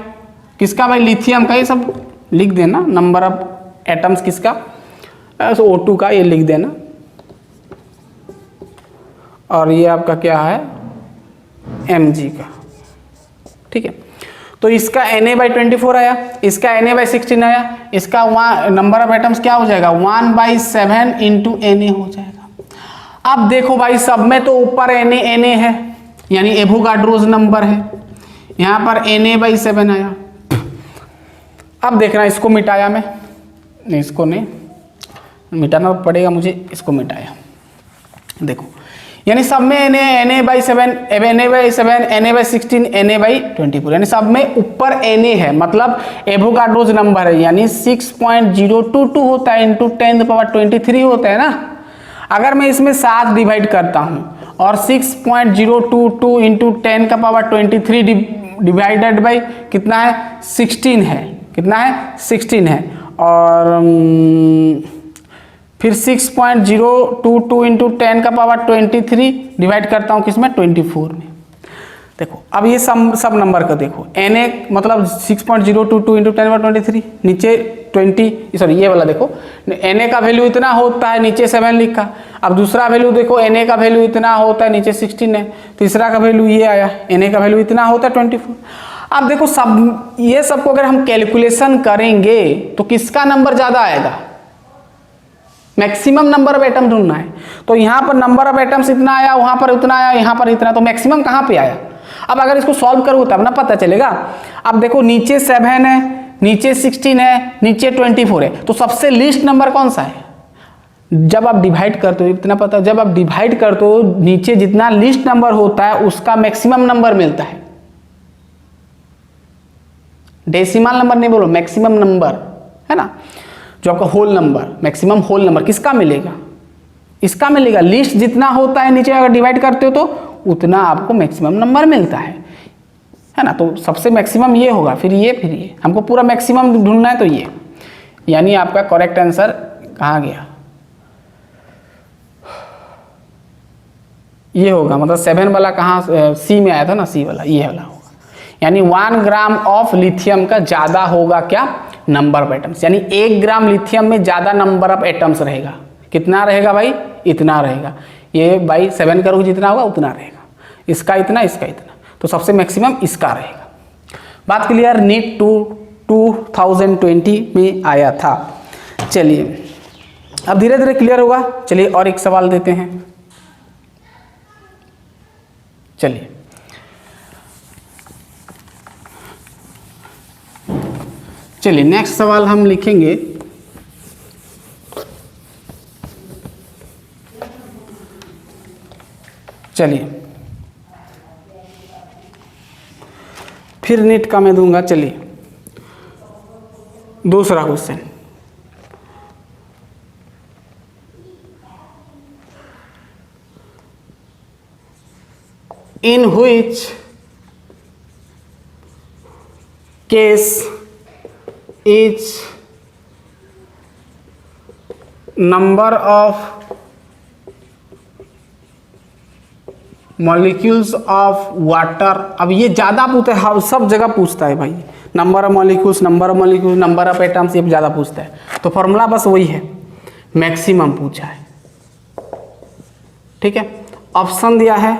किसका भाई, लिथियम का, ये सब लिख देना, नंबर ऑफ एटम्स किसका, O2 का, ये लिख देना, और ये आपका क्या है mg का। ठीक है, तो इसका Na/24 आया, इसका Na/16 आया, इसका नंबर ऑफ एटम्स क्या हो जाएगा 1/7 इंटू Na हो जाएगा। अब देखो भाई सब में तो ऊपर Na है, यानी एवोगाड्रोज नंबर है, यहां पर Na/7 आया। अब देखना, इसको मिटाया मैं, नहीं इसको नहीं मिटाना पड़ेगा मुझे, इसको मिटाया, देखो यानी सब में Na/7 Na/16 Na/24, यानी सब में ऊपर Na है, मतलब एवोगाड्रोज नंबर है, यानी 6.022 होता है इंटू 10⁻23 होता है ना। अगर मैं इसमें 7 डिवाइड करता हूं और 6.022 इंटू 10⁻23 डिवाइडेड बाई कितना है 16 है, कितना है 16 है, और फिर 6.022 इंटू 10⁻23 डिवाइड करता हूँ किसमें 24 में। देखो अब ये सब नंबर का देखो, Na मतलब 6.022 इंटू 10⁻23, नीचे 20, सॉरी ये वाला देखो, Na का वैल्यू इतना होता है, नीचे 7 लिखा। अब दूसरा वैल्यू देखो, Na का वैल्यू इतना होता है, नीचे 16 है। तीसरा का वैल्यू ये आया, Na का वैल्यू इतना होता है 24। अब देखो सब ये सबको अगर हम कैलकुलेशन करेंगे तो किसका नंबर ज़्यादा आएगा, मैक्सिमम नंबर ऑफ एटम ढूंढना है। तो यहाँ पर नंबर ऑफ एटम्स इतना आया, वहाँ पर इतना आया, यहाँ पर इतना, तो मैक्सिमम कहाँ पे आया। अब अगर इसको सॉल्व करूँ तब ना पता चलेगा। अब देखो नीचे 7 है, नीचे 16 है, नीचे 24 है, तो सबसे लीस्ट नंबर कौन सा है। जब आप डिवाइड करते हो, इतना पता, जब आप डिवाइड करते हो नीचे जितना लीस्ट नंबर होता है उसका मैक्सिमम नंबर मिलता है। डेसिमल नंबर नहीं बोलो, मैक्सिमम नंबर है ना, जो आपका whole number, maximum whole number किसका मिलेगा, इसका मिलेगा। लिस्ट जितना होता है नीचे अगर डिवाइड करते हो तो उतना आपको मैक्सिमम नंबर मिलता है ना। तो सबसे मैक्सिमम ये होगा, फिर ये हमको पूरा मैक्सिमम ढूंढना है, तो ये यानी आपका करेक्ट आंसर कहाँ गया, ये होगा। मतलब 7 वाला कहाँ सी में आया था ना, सी वाला, ये वाला होगा। यानी 1 ग्राम ऑफ लिथियम का ज्यादा होगा क्या, नंबर ऑफ एटम्स, यानी 1 ग्राम लिथियम में ज्यादा नंबर ऑफ एटम्स रहेगा। कितना रहेगा भाई, इतना रहेगा। ये बाई 7 करोगे जितना होगा उतना रहेगा, इसका इतना, इसका इतना, तो सबसे मैक्सिमम इसका रहेगा। बात क्लियर। नीट 2020 में आया था। चलिए अब धीरे धीरे क्लियर होगा। चलिए और एक सवाल देते हैं। चलिए नेक्स्ट सवाल हम लिखेंगे। चलिए फिर नीट का मैं दूंगा। चलिए दूसरा question, in which case is number of molecules of water. अब ये ज़्यादा पूछता है, सब जगह पूछता है भाई, number of molecules, number of molecules, number of atoms, ये ज़्यादा पूछता है। तो फॉर्मूला बस वही है, मैक्सिमम पूछा है, ठीक है। ऑप्शन दिया है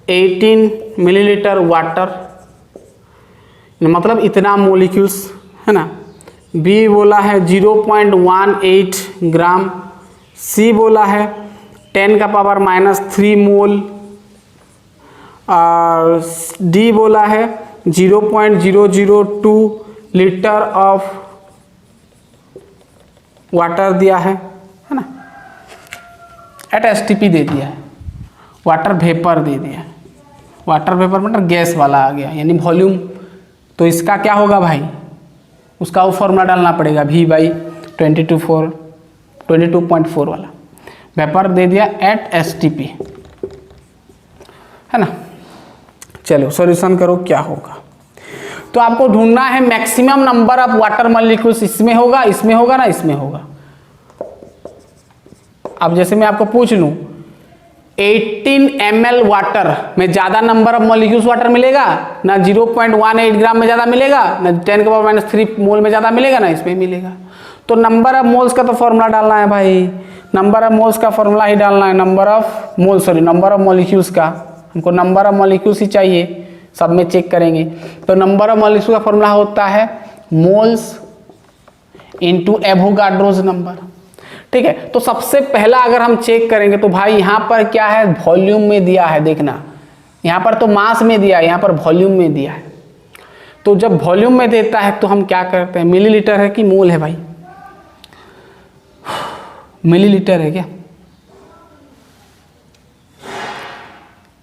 18 मिलीलीटर वाटर, मतलब इतना मॉलिक्यूल्स है ना। बी बोला है 0.18 ग्राम। सी बोला है 10⁻³ मोल। और डी बोला है 0.002 लीटर ऑफ वाटर दिया है ना। एट एसटीपी दे दिया है, वाटर वेपर दे दिया है। वाटर वेपर मतलब गैस वाला आ गया, यानी वॉल्यूम। तो इसका क्या होगा भाई, उसका वो फॉर्मूला डालना पड़ेगा, V/22.4 वाला। वेपर दे दिया एट एसटीपी, है ना। चलो सॉल्यूशन करो क्या होगा। तो आपको ढूंढना है maximum number of water molecules, इसमें होगा, इसमें होगा ना, इसमें होगा। अब जैसे मैं आपको पूछ लूं 18 ml वाटर में ज़्यादा नंबर ऑफ मॉलिक्यूल्स वाटर मिलेगा ना, 0.18 ग्राम में ज़्यादा मिलेगा ना, 10⁻³ मोल में ज़्यादा मिलेगा ना, इसमें मिलेगा। तो नंबर ऑफ मोल्स का तो फॉर्मूला डालना है भाई, नंबर ऑफ मोल्स का फॉर्मूला ही डालना है, नंबर ऑफ मॉलिक्यूल्स का। हमको नंबर ऑफ मॉलिक्यूल्स ही चाहिए, सब में चेक करेंगे। तो नंबर ऑफ मॉलिक्यूल्स का फॉर्मूला होता है मोल्स इनटू एवोगाड्रोस नंबर, ठीक है। तो सबसे पहला अगर हम चेक करेंगे तो भाई यहाँ पर क्या है, वॉल्यूम में दिया है, देखना यहाँ पर तो मास में दिया है, यहाँ पर वॉल्यूम में दिया है। तो जब वॉल्यूम में देता है तो हम क्या करते हैं, मिलीलीटर है कि मोल है भाई, मिलीलीटर है क्या,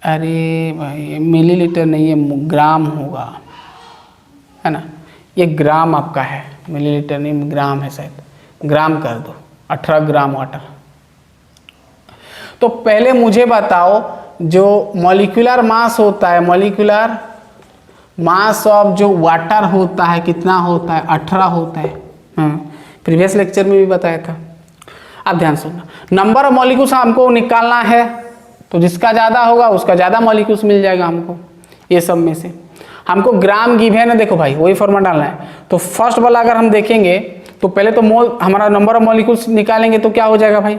अरे भाई मिलीलीटर नहीं है, ग्राम होगा, है ना। ये ग्राम आपका है, मिलीलीटर नहीं ग्राम है शायद, ग्राम कर दो, 18 ग्राम वाटर। तो पहले मुझे बताओ जो मॉलिक्यूलर मास होता है, मॉलिक्यूलर मास ऑफ जो वाटर होता है कितना होता है, 18 होता है। प्रीवियस लेक्चर में भी बताया था। अब ध्यान सुनना, नंबर ऑफ मॉलिक्यूल्स हमको निकालना है, तो जिसका ज़्यादा होगा उसका ज़्यादा मॉलिक्यूल्स मिल जाएगा हमको। ये सब में से हमको ग्राम गिवन है, देखो भाई वही फॉर्मूला डालना है। तो फर्स्ट वाला अगर हम देखेंगे तो पहले तो मोल, हमारा नंबर ऑफ मॉलिक्यूल्स निकालेंगे तो क्या हो जाएगा भाई,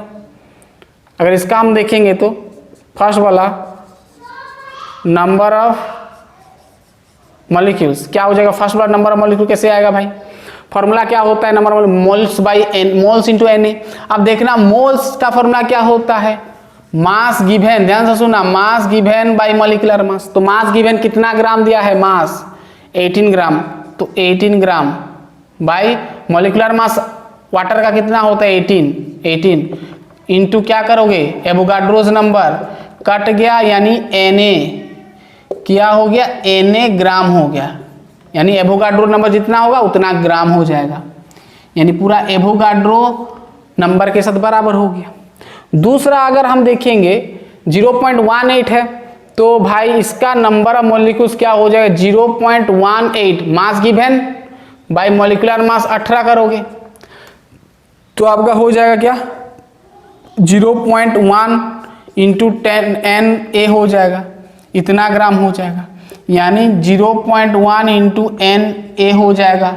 अगर इसका हम देखेंगे तो फर्स्ट वाला नंबर ऑफ मॉलिक्यूल्स क्या हो जाएगा, फर्स्ट वाला नंबर ऑफ मॉलिक्यूल कैसे आएगा भाई, फॉर्मूला क्या होता है, number of moles by N, moles into Na। अब देखना मोल्स का फॉर्मूला क्या होता है, मास गिवन, ध्यान से सुना, mass given by molecular mass. तो मास गिवन कितना ग्राम दिया है, मास 18 ग्राम, तो 18 gram by molecular mass water का कितना होता है 18 इंटू क्या करोगे एवोगाड्रोस नंबर, कट गया यानी Na क्या हो गया, Na ग्राम हो गया, यानी एवोगाड्रो नंबर जितना होगा उतना ग्राम हो जाएगा, यानी पूरा एवोगाड्रो नंबर के साथ बराबर हो गया। दूसरा अगर हम देखेंगे 0.18 है, तो भाई इसका नंबर ऑफ मॉलिक्यूल्स क्या हो जाएगा 0.18, मास गिवन बाय मॉलिक्यूलर मास 18 करोगे तो आपका हो जाएगा क्या 0.1 इंटू 10 Na हो जाएगा, इतना ग्राम हो जाएगा, यानी 0.1 इंटू Na हो जाएगा,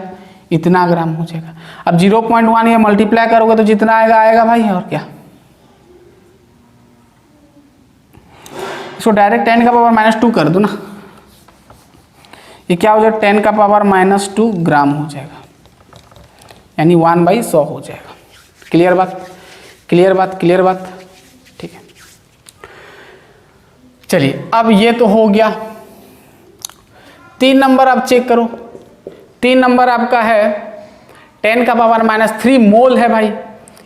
इतना ग्राम हो जाएगा। अब 0.1 ये मल्टीप्लाई करोगे तो जितना आएगा आएगा भाई, और क्या, इसको डायरेक्ट 10⁻² कर दो ना, ये क्या हो जाएगा 10⁻² ग्राम हो जाएगा, यानी 1/100 हो जाएगा। क्लियर बात, क्लियर बात, क्लियर बात, ठीक है। चलिए अब ये तो हो गया। 3 नंबर आप चेक करो, 3 नंबर आपका है 10⁻³ मोल है भाई,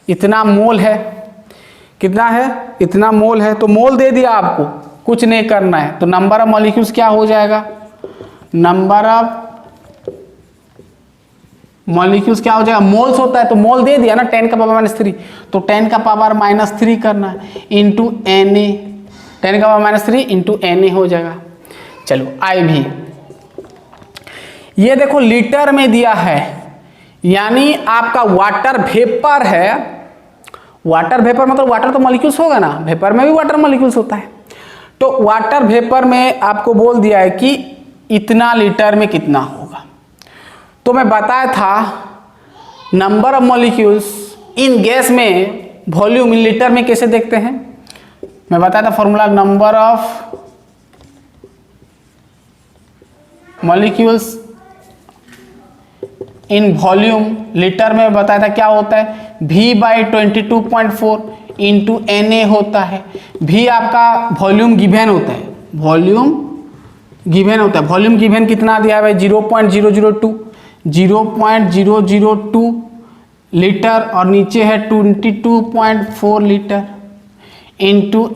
इतना मोल है, कितना है, इतना मोल है। तो मोल दे दिया आपको, कुछ नहीं करना है। तो नंबर ऑफ मॉलिक्यूल्स क्या हो जाएगा, नंबर ऑफ मॉलिक्यूल्स क्या हो जाएगा, मोल्स होता है तो मोल दे दिया ना 10⁻³ तो 10⁻³ करना है इंटू Na, 10⁻³ इंटू Na हो जाएगा। चलो आई भी, ये देखो लीटर में दिया है, यानी आपका वाटर वेपर है, वाटर वेपर मतलब वाटर तो मॉलिक्यूल्स होगा ना, वेपर में भी वाटर मॉलिक्यूल्स होता है। तो वाटर वेपर में आपको बोल दिया है कि इतना लीटर में कितना होगा। तो मैं बताया था number of molecules in gas में वॉल्यूम इन लीटर में कैसे देखते हैं। मैं बताया था formula, number of molecules in volume litre में बताया था क्या होता है, V/22.4 इंटू Na होता है। V आपका वॉल्यूम गिवन होता है, वॉल्यूम गिवन होता है। वॉल्यूम गिवन कितना दिया है भाई, 0.002 लीटर और नीचे है 22.4 लीटर इंटू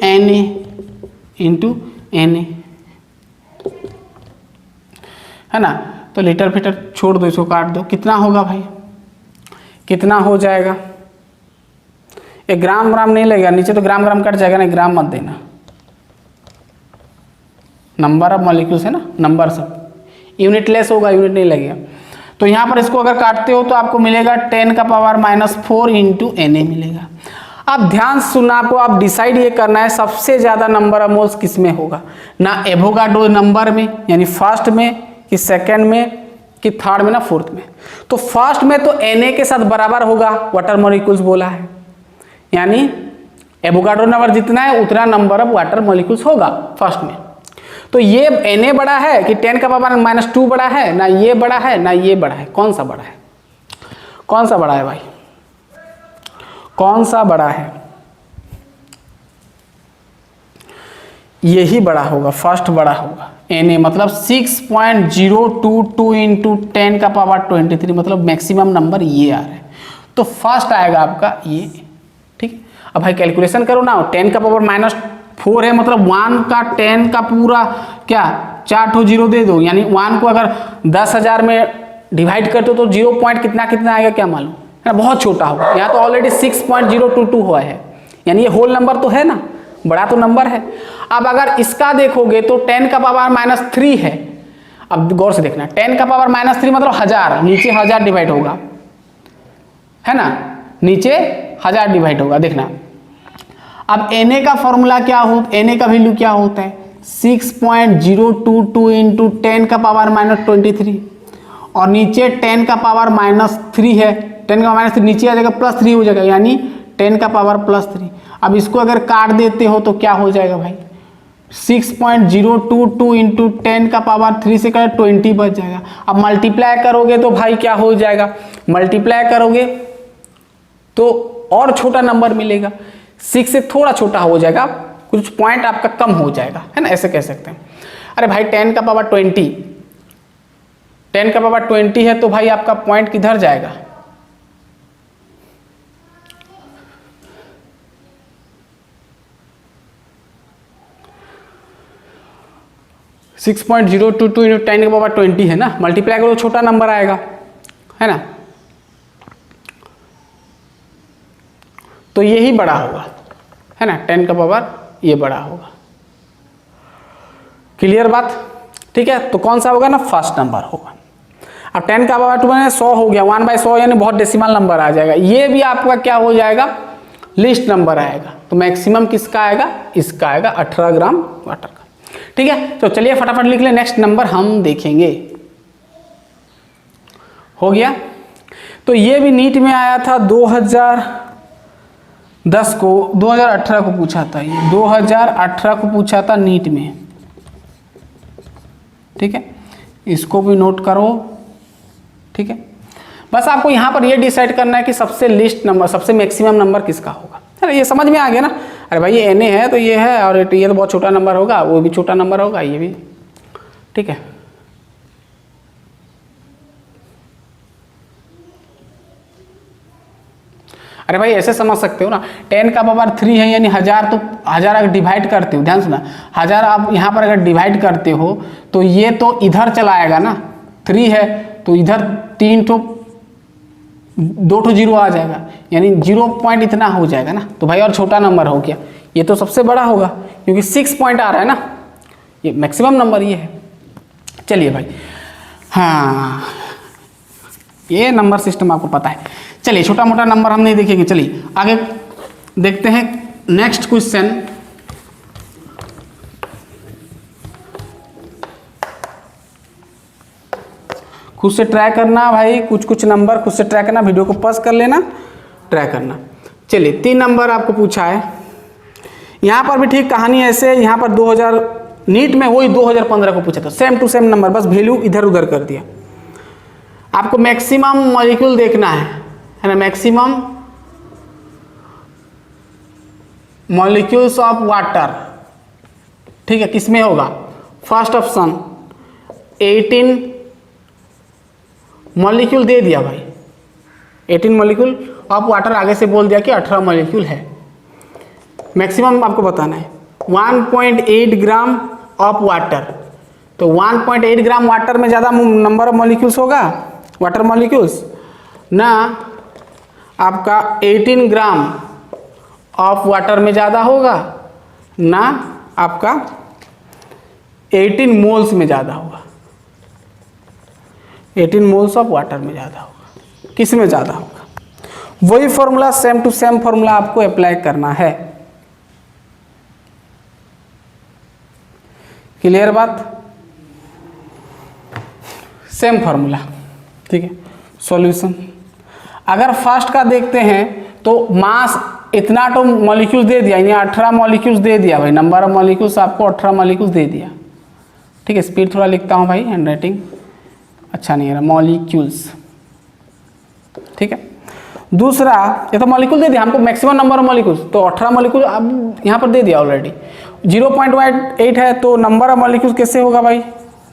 Na है ना। तो लीटर फीटर छोड़ दो, इसको काट दो, कितना होगा भाई, कितना हो जाएगा। एक ग्राम ग्राम नहीं लगेगा, नीचे तो ग्राम ग्राम कट जाएगा ना, ग्राम मत देना। नंबर ऑफ मॉलिक्यूल्स है ना, नंबर सब, यूनिट लेस होगा, यूनिट नहीं लगेगा। तो यहाँ पर इसको अगर काटते हो तो आपको मिलेगा 10⁻⁻4 इंटू Na मिलेगा। अब ध्यान सुनना, आपको आप डिसाइड ये करना है सबसे ज़्यादा नंबर ऑफ मोल्स किस में होगा, ना एवोगाड्रो नंबर में यानी फर्स्ट में, कि सेकंड में, कि थर्ड में, ना फोर्थ में। तो फर्स्ट में तो Na के साथ बराबर होगा वाटर मॉलिक्यूल्स बोला है, यानी एवोगाड्रो नंबर जितना है उतना नंबर ऑफ वाटर मॉलिक्यूल्स होगा फर्स्ट में। तो ये Na बड़ा है कि 10⁻⁻2 बड़ा है, ना ये बड़ा है ना ये बड़ा है, कौन सा बड़ा है, कौन सा बड़ा है भाई, कौन सा बड़ा है, यही बड़ा होगा, फर्स्ट बड़ा होगा। Na मतलब 6.022 इंटू 10⁻23 मतलब मैक्सिमम नंबर ये आ रहा है, तो फर्स्ट आएगा आपका ये। ठीक, अब भाई कैलकुलेशन करो ना, 10⁻⁻4 है मतलब 1 का 10 का पूरा क्या 4 ठो जीरो दे दो, यानी 1 को अगर 10,000 में डिवाइड करते हो तो 0 पॉइंट कितना कितना आएगा क्या मालूम है ना, बहुत छोटा होगा। यहाँ तो ऑलरेडी 6.022 हुआ है, यानी ये होल नंबर तो है ना, बड़ा तो नंबर है। अब अगर इसका देखोगे तो 10⁻⁻3 है। अब गौर से देखना, 10⁻⁻3 मतलब 1000, नीचे 1000 डिवाइड होगा है ना, नीचे 1000 डिवाइड होगा। देखना अब Na का फॉर्मूला क्या हो, Na का वैल्यू क्या होता है 6.022 इंटू 10⁻⁻23 और नीचे 10⁻⁻3 है, 10⁻3 नीचे आ जाएगा +3 हो जाएगा, यानी 10⁻+3। अब इसको अगर काट देते हो तो क्या हो जाएगा भाई, 6.022 इंटू 10⁻3 से कर 20 बच जाएगा। अब मल्टीप्लाई करोगे तो भाई क्या हो जाएगा, मल्टीप्लाई करोगे तो और छोटा नंबर मिलेगा, 6 से थोड़ा छोटा हो जाएगा, कुछ पॉइंट आपका कम हो जाएगा है ना, ऐसे कह सकते हैं। अरे भाई 10⁻20 है तो भाई आपका पॉइंट किधर जाएगा, 6.022 इंटू 10⁻20 है ना, मल्टीप्लाई करो छोटा नंबर आएगा है ना, तो यही बड़ा होगा है ना, 10 का पावर ये बड़ा होगा। क्लियर बात, ठीक है। तो कौन सा होगा ना, फर्स्ट नंबर होगा। अब 10 का पावर 2 100 हो गया, 1/100 यानी बहुत डेसिमल नंबर आ जाएगा, ये भी आपका क्या हो जाएगा, लिस्ट नंबर आएगा। तो मैक्सिमम किसका आएगा, इसका आएगा 18 ग्राम वाटर का। ठीक है, तो चलिए फटाफट लिख ले, नेक्स्ट नंबर हम देखेंगे। हो गया, तो ये भी नीट में आया था 2010 को, 2018 को पूछा था, ये 2018 को पूछा था नीट में। ठीक है, इसको भी नोट करो। ठीक है, बस आपको यहाँ पर ये डिसाइड करना है कि सबसे लिस्ट नंबर, सबसे मैक्सिमम नंबर किसका होगा। अरे ये समझ में आ गया ना, अरे भाई ये Na है तो ये है, और ये तो बहुत छोटा नंबर होगा, वो भी छोटा नंबर होगा, ये भी। ठीक है, अरे भाई ऐसे समझ सकते हो ना, 10 का पावर 3 है यानी 1000, तो 1000 अगर डिवाइड करते हो, ध्यान सुना, 1000 आप यहाँ पर अगर डिवाइड करते हो तो ये तो इधर चला आएगा ना, 3 है तो इधर 3 ठो 2 ठो जीरो आ जाएगा, यानी 0 पॉइंट इतना हो जाएगा ना, तो भाई और छोटा नंबर हो गया, ये तो सबसे बड़ा होगा क्योंकि 6 पॉइंट आ रहा है ना, ये मैक्सिमम नंबर ये है। चलिए भाई, हाँ ये नंबर सिस्टम आपको पता है। चलिए छोटा मोटा नंबर हम नहीं देखेंगे, चलिए आगे देखते हैं नेक्स्ट क्वेश्चन। खुद से ट्राई करना भाई, कुछ कुछ नंबर खुद से ट्राई करना, वीडियो को पॉज कर लेना, ट्राई करना। चलिए 3 नंबर आपको पूछा है, यहाँ पर भी ठीक कहानी ऐसे, यहाँ पर 2000 नीट में वही 2015 को पूछा था, सेम टू सेम नंबर, बस वैल्यू इधर उधर कर दिया। आपको मैक्सिमम मॉलिक्यूल देखना है ना, मैक्सिमम मॉलिक्यूल्स ऑफ वाटर, ठीक है, किसमें होगा? फर्स्ट ऑप्शन 18 मॉलिक्यूल दे दिया भाई, 18 मॉलिक्यूल ऑफ वाटर, आगे से बोल दिया कि 18 मॉलिक्यूल है। मैक्सिमम आपको बताना है 1.8 ग्राम ऑफ वाटर, तो 1.8 ग्राम वाटर में ज़्यादा नंबर ऑफ मॉलिक्यूल्स होगा, वाटर मॉलिक्यूल्स ना आपका 18 ग्राम ऑफ वाटर में ज़्यादा होगा, ना आपका 18 मोल्स में ज़्यादा होगा, 18 मोल्स ऑफ वाटर में ज़्यादा होगा, किस में ज़्यादा होगा? वही formula, same to same formula आपको अप्लाई करना है। क्लियर बात? सेम फॉर्मूला, ठीक है। सॉल्यूशन, अगर फर्स्ट का देखते हैं तो मास इतना तो मॉलिक्यूल्स दे दिया, यानी 18 मॉलिक्यूल्स दे दिया भाई, नंबर ऑफ मॉलिक्यूल्स आपको 18 मॉलिक्यूल्स दे दिया, ठीक है। स्पीड थोड़ा लिखता हूँ भाई, हैंड राइटिंग अच्छा नहीं है, मॉलिक्यूल्स, ठीक है। दूसरा, ये तो मॉलिक्यूल दे दिया हमको, मैक्सिमम नंबर ऑफ मॉलिक्यूल्स, तो 18 मॉलिक्यूल अब यहाँ पर दे दिया ऑलरेडी। 0.8 है तो नंबर ऑफ मॉलिक्यूल्स कैसे होगा भाई?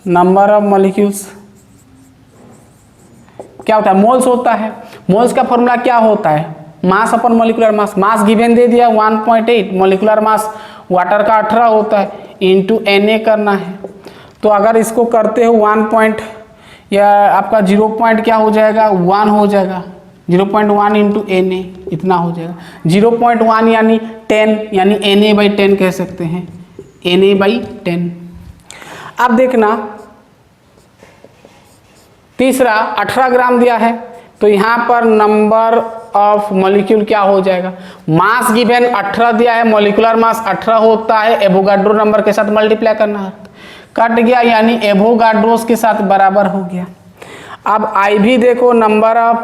नंबर ऑफ मॉलिक्यूल्स क्या होता है? मोल्स होता है। मोल्स का फॉर्मूला क्या होता है? मास अपन मॉलिकुलर मास, मास गिवन दे दिया 1.8, मॉलिकुलर मास वाटर का 18 होता है, इंटू Na करना है। तो अगर इसको करते हो 1 पॉइंट या आपका 0 पॉइंट क्या हो जाएगा? 1 हो जाएगा, 0.1 इंटू Na इतना हो जाएगा। 0.1 यानी 10, यानी Na/10 कह सकते हैं, Na/10। अब देखना तीसरा 18 ग्राम दिया है, तो यहाँ पर नंबर ऑफ मॉलिक्यूल क्या हो जाएगा? मास गिवन 18 दिया है, मॉलिकुलर मास 18 होता है, एवोगाड्रो नंबर के साथ मल्टीप्लाई करना है, कट गया यानी एवोगाड्रोस के साथ बराबर हो गया। अब आई भी देखो, number of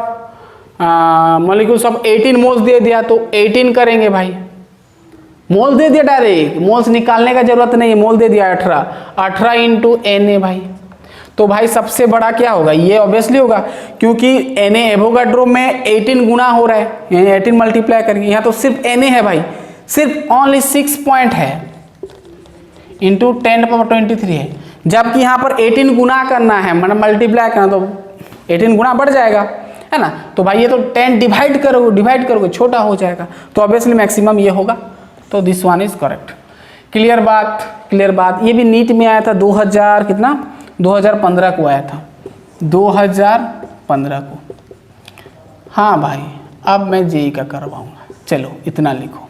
molecules of 18 moles दे दिया, तो 18 करेंगे भाई, मोल दे दिया डायरेक्ट, मोल्स निकालने का जरूरत नहीं है, मोल दे दिया 18 इंटू Na भाई। तो भाई सबसे बड़ा क्या होगा? ये ऑब्वियसली होगा, क्योंकि Na एवोगाड्रो में 18 गुना हो रहा है, यानी 18 मल्टीप्लाई करेंगे। यहाँ तो सिर्फ Na है भाई, सिर्फ ओनली 6 पॉइंट है, इंटू 10⁻23 है, जबकि यहाँ पर 18 गुना करना है, मतलब मल्टीप्लाई करना, तो 18 गुना बढ़ जाएगा, है ना। तो भाई ये तो 10 डिवाइड करोगे छोटा हो जाएगा, तो ऑब्वियसली मैक्सिमम ये होगा, तो this one is correct. Clear बात। ये भी नीट में आया था 2015 को आया था, 2015 को। हाँ भाई, अब मैं जेई का करवाऊंगा, चलो इतना लिखो।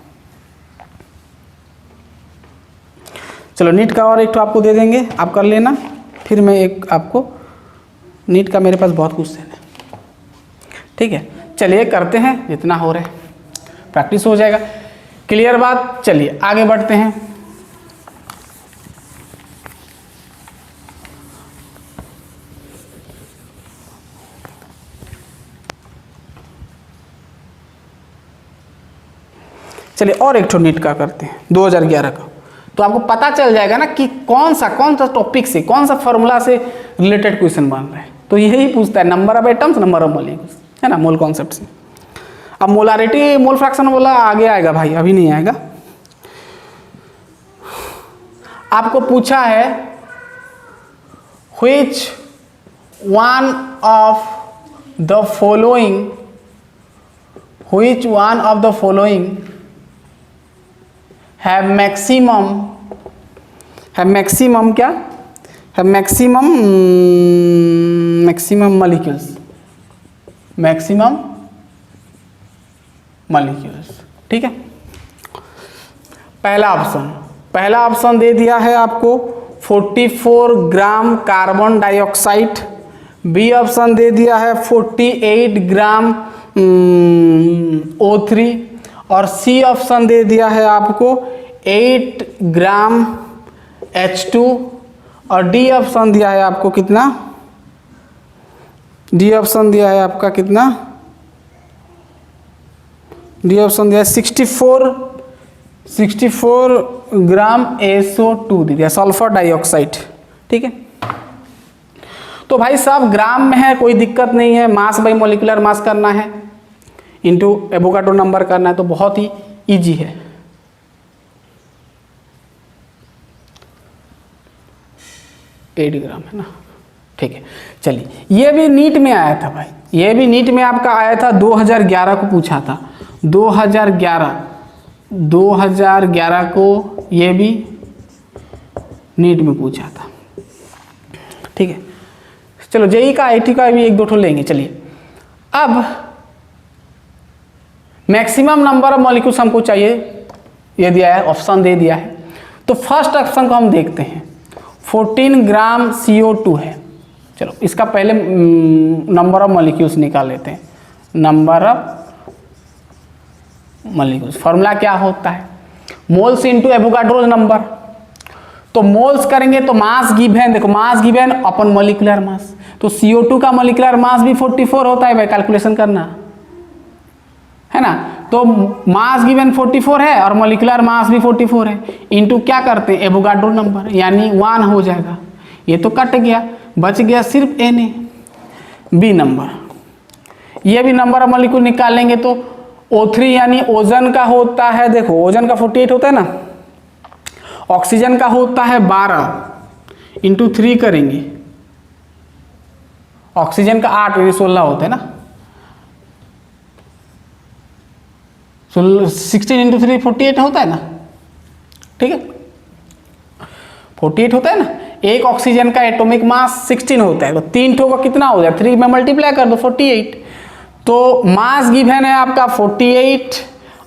चलो नीट का और एक तो आपको दे देंगे, आप कर लेना, फिर मैं एक आपको, नीट का मेरे पास बहुत क्वेश्चन है, ठीक है। चलिए करते हैं, जितना हो रहा है प्रैक्टिस हो जाएगा। क्लियर बात? चलिए आगे बढ़ते हैं। चलिए और एक ठो नीट का करते हैं 2011 का, तो आपको पता चल जाएगा ना कि कौन सा टॉपिक से, कौन सा फॉर्मूला से रिलेटेड क्वेश्चन बन रहा है। तो यही पूछता है, number of atoms, number of molecules, है ना, मोल कॉन्सेप्ट से। अब मोलारिटी, मोल फ्रैक्शन बोला आगे आएगा भाई, अभी नहीं आएगा। आपको पूछा है which one of the following have maximum molecules, ठीक है। पहला ऑप्शन दे दिया है आपको 44 gram carbon dioxide, B option दे दिया है 48 ग्राम O3, और सी ऑप्शन दे दिया है आपको 8 ग्राम H2 और डी ऑप्शन दिया है आपको कितना, डी ऑप्शन दिया है आपका कितना, डी ऑप्शन दिया है 64 ग्राम SO2 दे दिया, सल्फर डाइऑक्साइड। ठीक है, तो भाई साहब ग्राम में है, कोई दिक्कत नहीं है, मास बाई मोलिकुलर मास करना है इनटू एवोगाड्रो नंबर करना है, तो बहुत ही इजी है। एट ग्राम है ना, ठीक है। चलिए, ये भी नीट में आया था भाई, ये भी नीट में आपका आया था, 2011 को पूछा था, 2011 को ये भी नीट में पूछा था। ठीक है, चलो जेई का आईटी का भी एक दो ठो लेंगे। चलिए, अब मैक्सिमम नंबर ऑफ मॉलिक्यूल्स हमको चाहिए, ये दिया है, ऑप्शन दे दिया है। तो फर्स्ट ऑप्शन को हम देखते हैं, 14 ग्राम CO2 है। चलो इसका पहले नंबर ऑफ मॉलिक्यूल्स निकाल लेते हैं। नंबर ऑफ मॉलिक्यूल्स, फॉर्मूला क्या होता है, मोल्स इनटू एवोगाड्रो नंबर। तो मोल्स करेंगे तो मास गिवन, देखो मास गिवन अपन मॉलिक्यूलर मास, तो CO2 का मॉलिक्यूलर मास भी 44 होता है भाई, कैलकुलेशन करना है ना। तो मास गिवन 44 है और मॉलिक्यूलर मास भी 44 है, इनटू क्या करते हैं एवोगाड्रो नंबर, यानी 1 हो जाएगा। ये तो कट गया, बच गया सिर्फ Na। बी नंबर, ये भी नंबर ऑफ मॉलिक्यूल निकाल लेंगे तो O3 यानी ओजन का होता है, देखो ओजन का 48 होता है ना, ऑक्सीजन का होता है 12, इंटू 3 करेंगे, ऑक्सीजन का 8 यानी 16 होता है ना, 16 इंटू 3 48 होता है ना। ठीक है, 48 होता है ना। एक ऑक्सीजन का एटॉमिक मास 16 होता है, तो 3 ठो का कितना हो जाए, 3 में मल्टीप्लाई कर दो 48। तो मास गिवन है आपका 48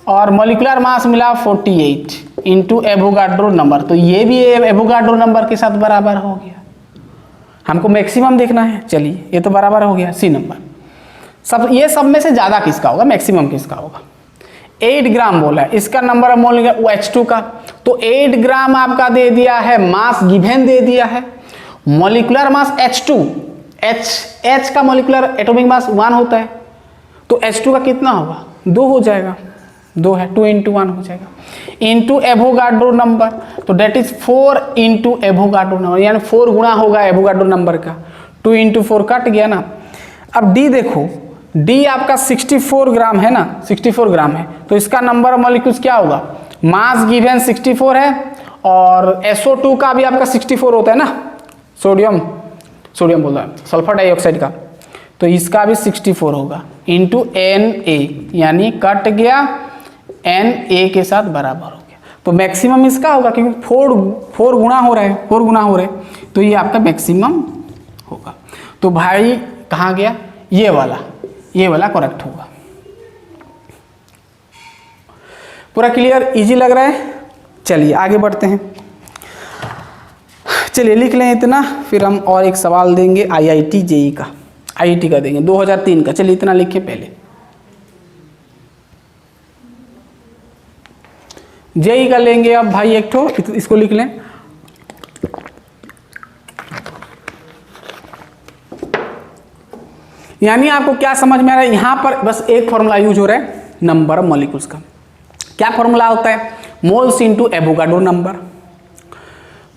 और मॉलिक्यूलर मास मिला 48 इंटू एवोगाड्रो नंबर, तो ये भी एवोगाड्रो नंबर के साथ बराबर हो गया। हमको मैक्सिमम देखना है, चलिए ये तो बराबर हो गया सी नंबर। ये सब में से ज़्यादा किसका होगा, मैक्सिमम किसका होगा, 8 ग्राम बोला है, इसका नंबर ऑफ मॉलिक्यूल H2 का, तो 8 ग्राम आपका दे दिया है, मास गिवन दे दिया है, मॉलिक्यूलर मास H2, H का मॉलिक्यूलर एटॉमिक मास 1 होता है, तो H2 का कितना होगा, 2 हो जाएगा, 2 है, 2 इंटू 1 हो जाएगा, इंटू एवोगाड्रो नंबर, तो that is 4 into Avogadro number, यानी 4 गुणा होगा एवोगाड्रो नंबर का, 2 इंटू 4 कट गया ना। अब डी देखो, डी आपका 64 ग्राम है ना, 64 ग्राम है, तो इसका नंबर ऑफ मॉलिक्यूल्स क्या होगा, मास गिवन 64 है और SO2 का भी आपका 64 होता है ना, सोडियम बोल रहा है, सल्फर डाइऑक्साइड का, तो इसका भी 64 होगा, इंटू Na, यानी कट गया, Na के साथ बराबर हो गया। तो मैक्सिमम इसका होगा, क्योंकि 4 गुणा हो रहा है, 4 गुणा हो रहे हैं, तो ये आपका मैक्सिमम होगा। तो भाई कहाँ गया, ये वाला करेक्ट होगा। पूरा क्लियर, इजी लग रहा है। चलिए आगे बढ़ते हैं, चलिए लिख लें इतना, फिर हम और एक सवाल देंगे IIT JEE का, IIT का देंगे 2003 का। चलिए इतना लिखे पहले, JEE का लेंगे अब भाई एक ठो, इसको लिख लें, यानी आपको क्या समझ में आ रहा है, यहां पर बस एक फॉर्मूला यूज हो रहा है नंबर ऑफ मॉलिक्यूल्स का। क्या फॉर्मूला होता है, moles into Avogadro number.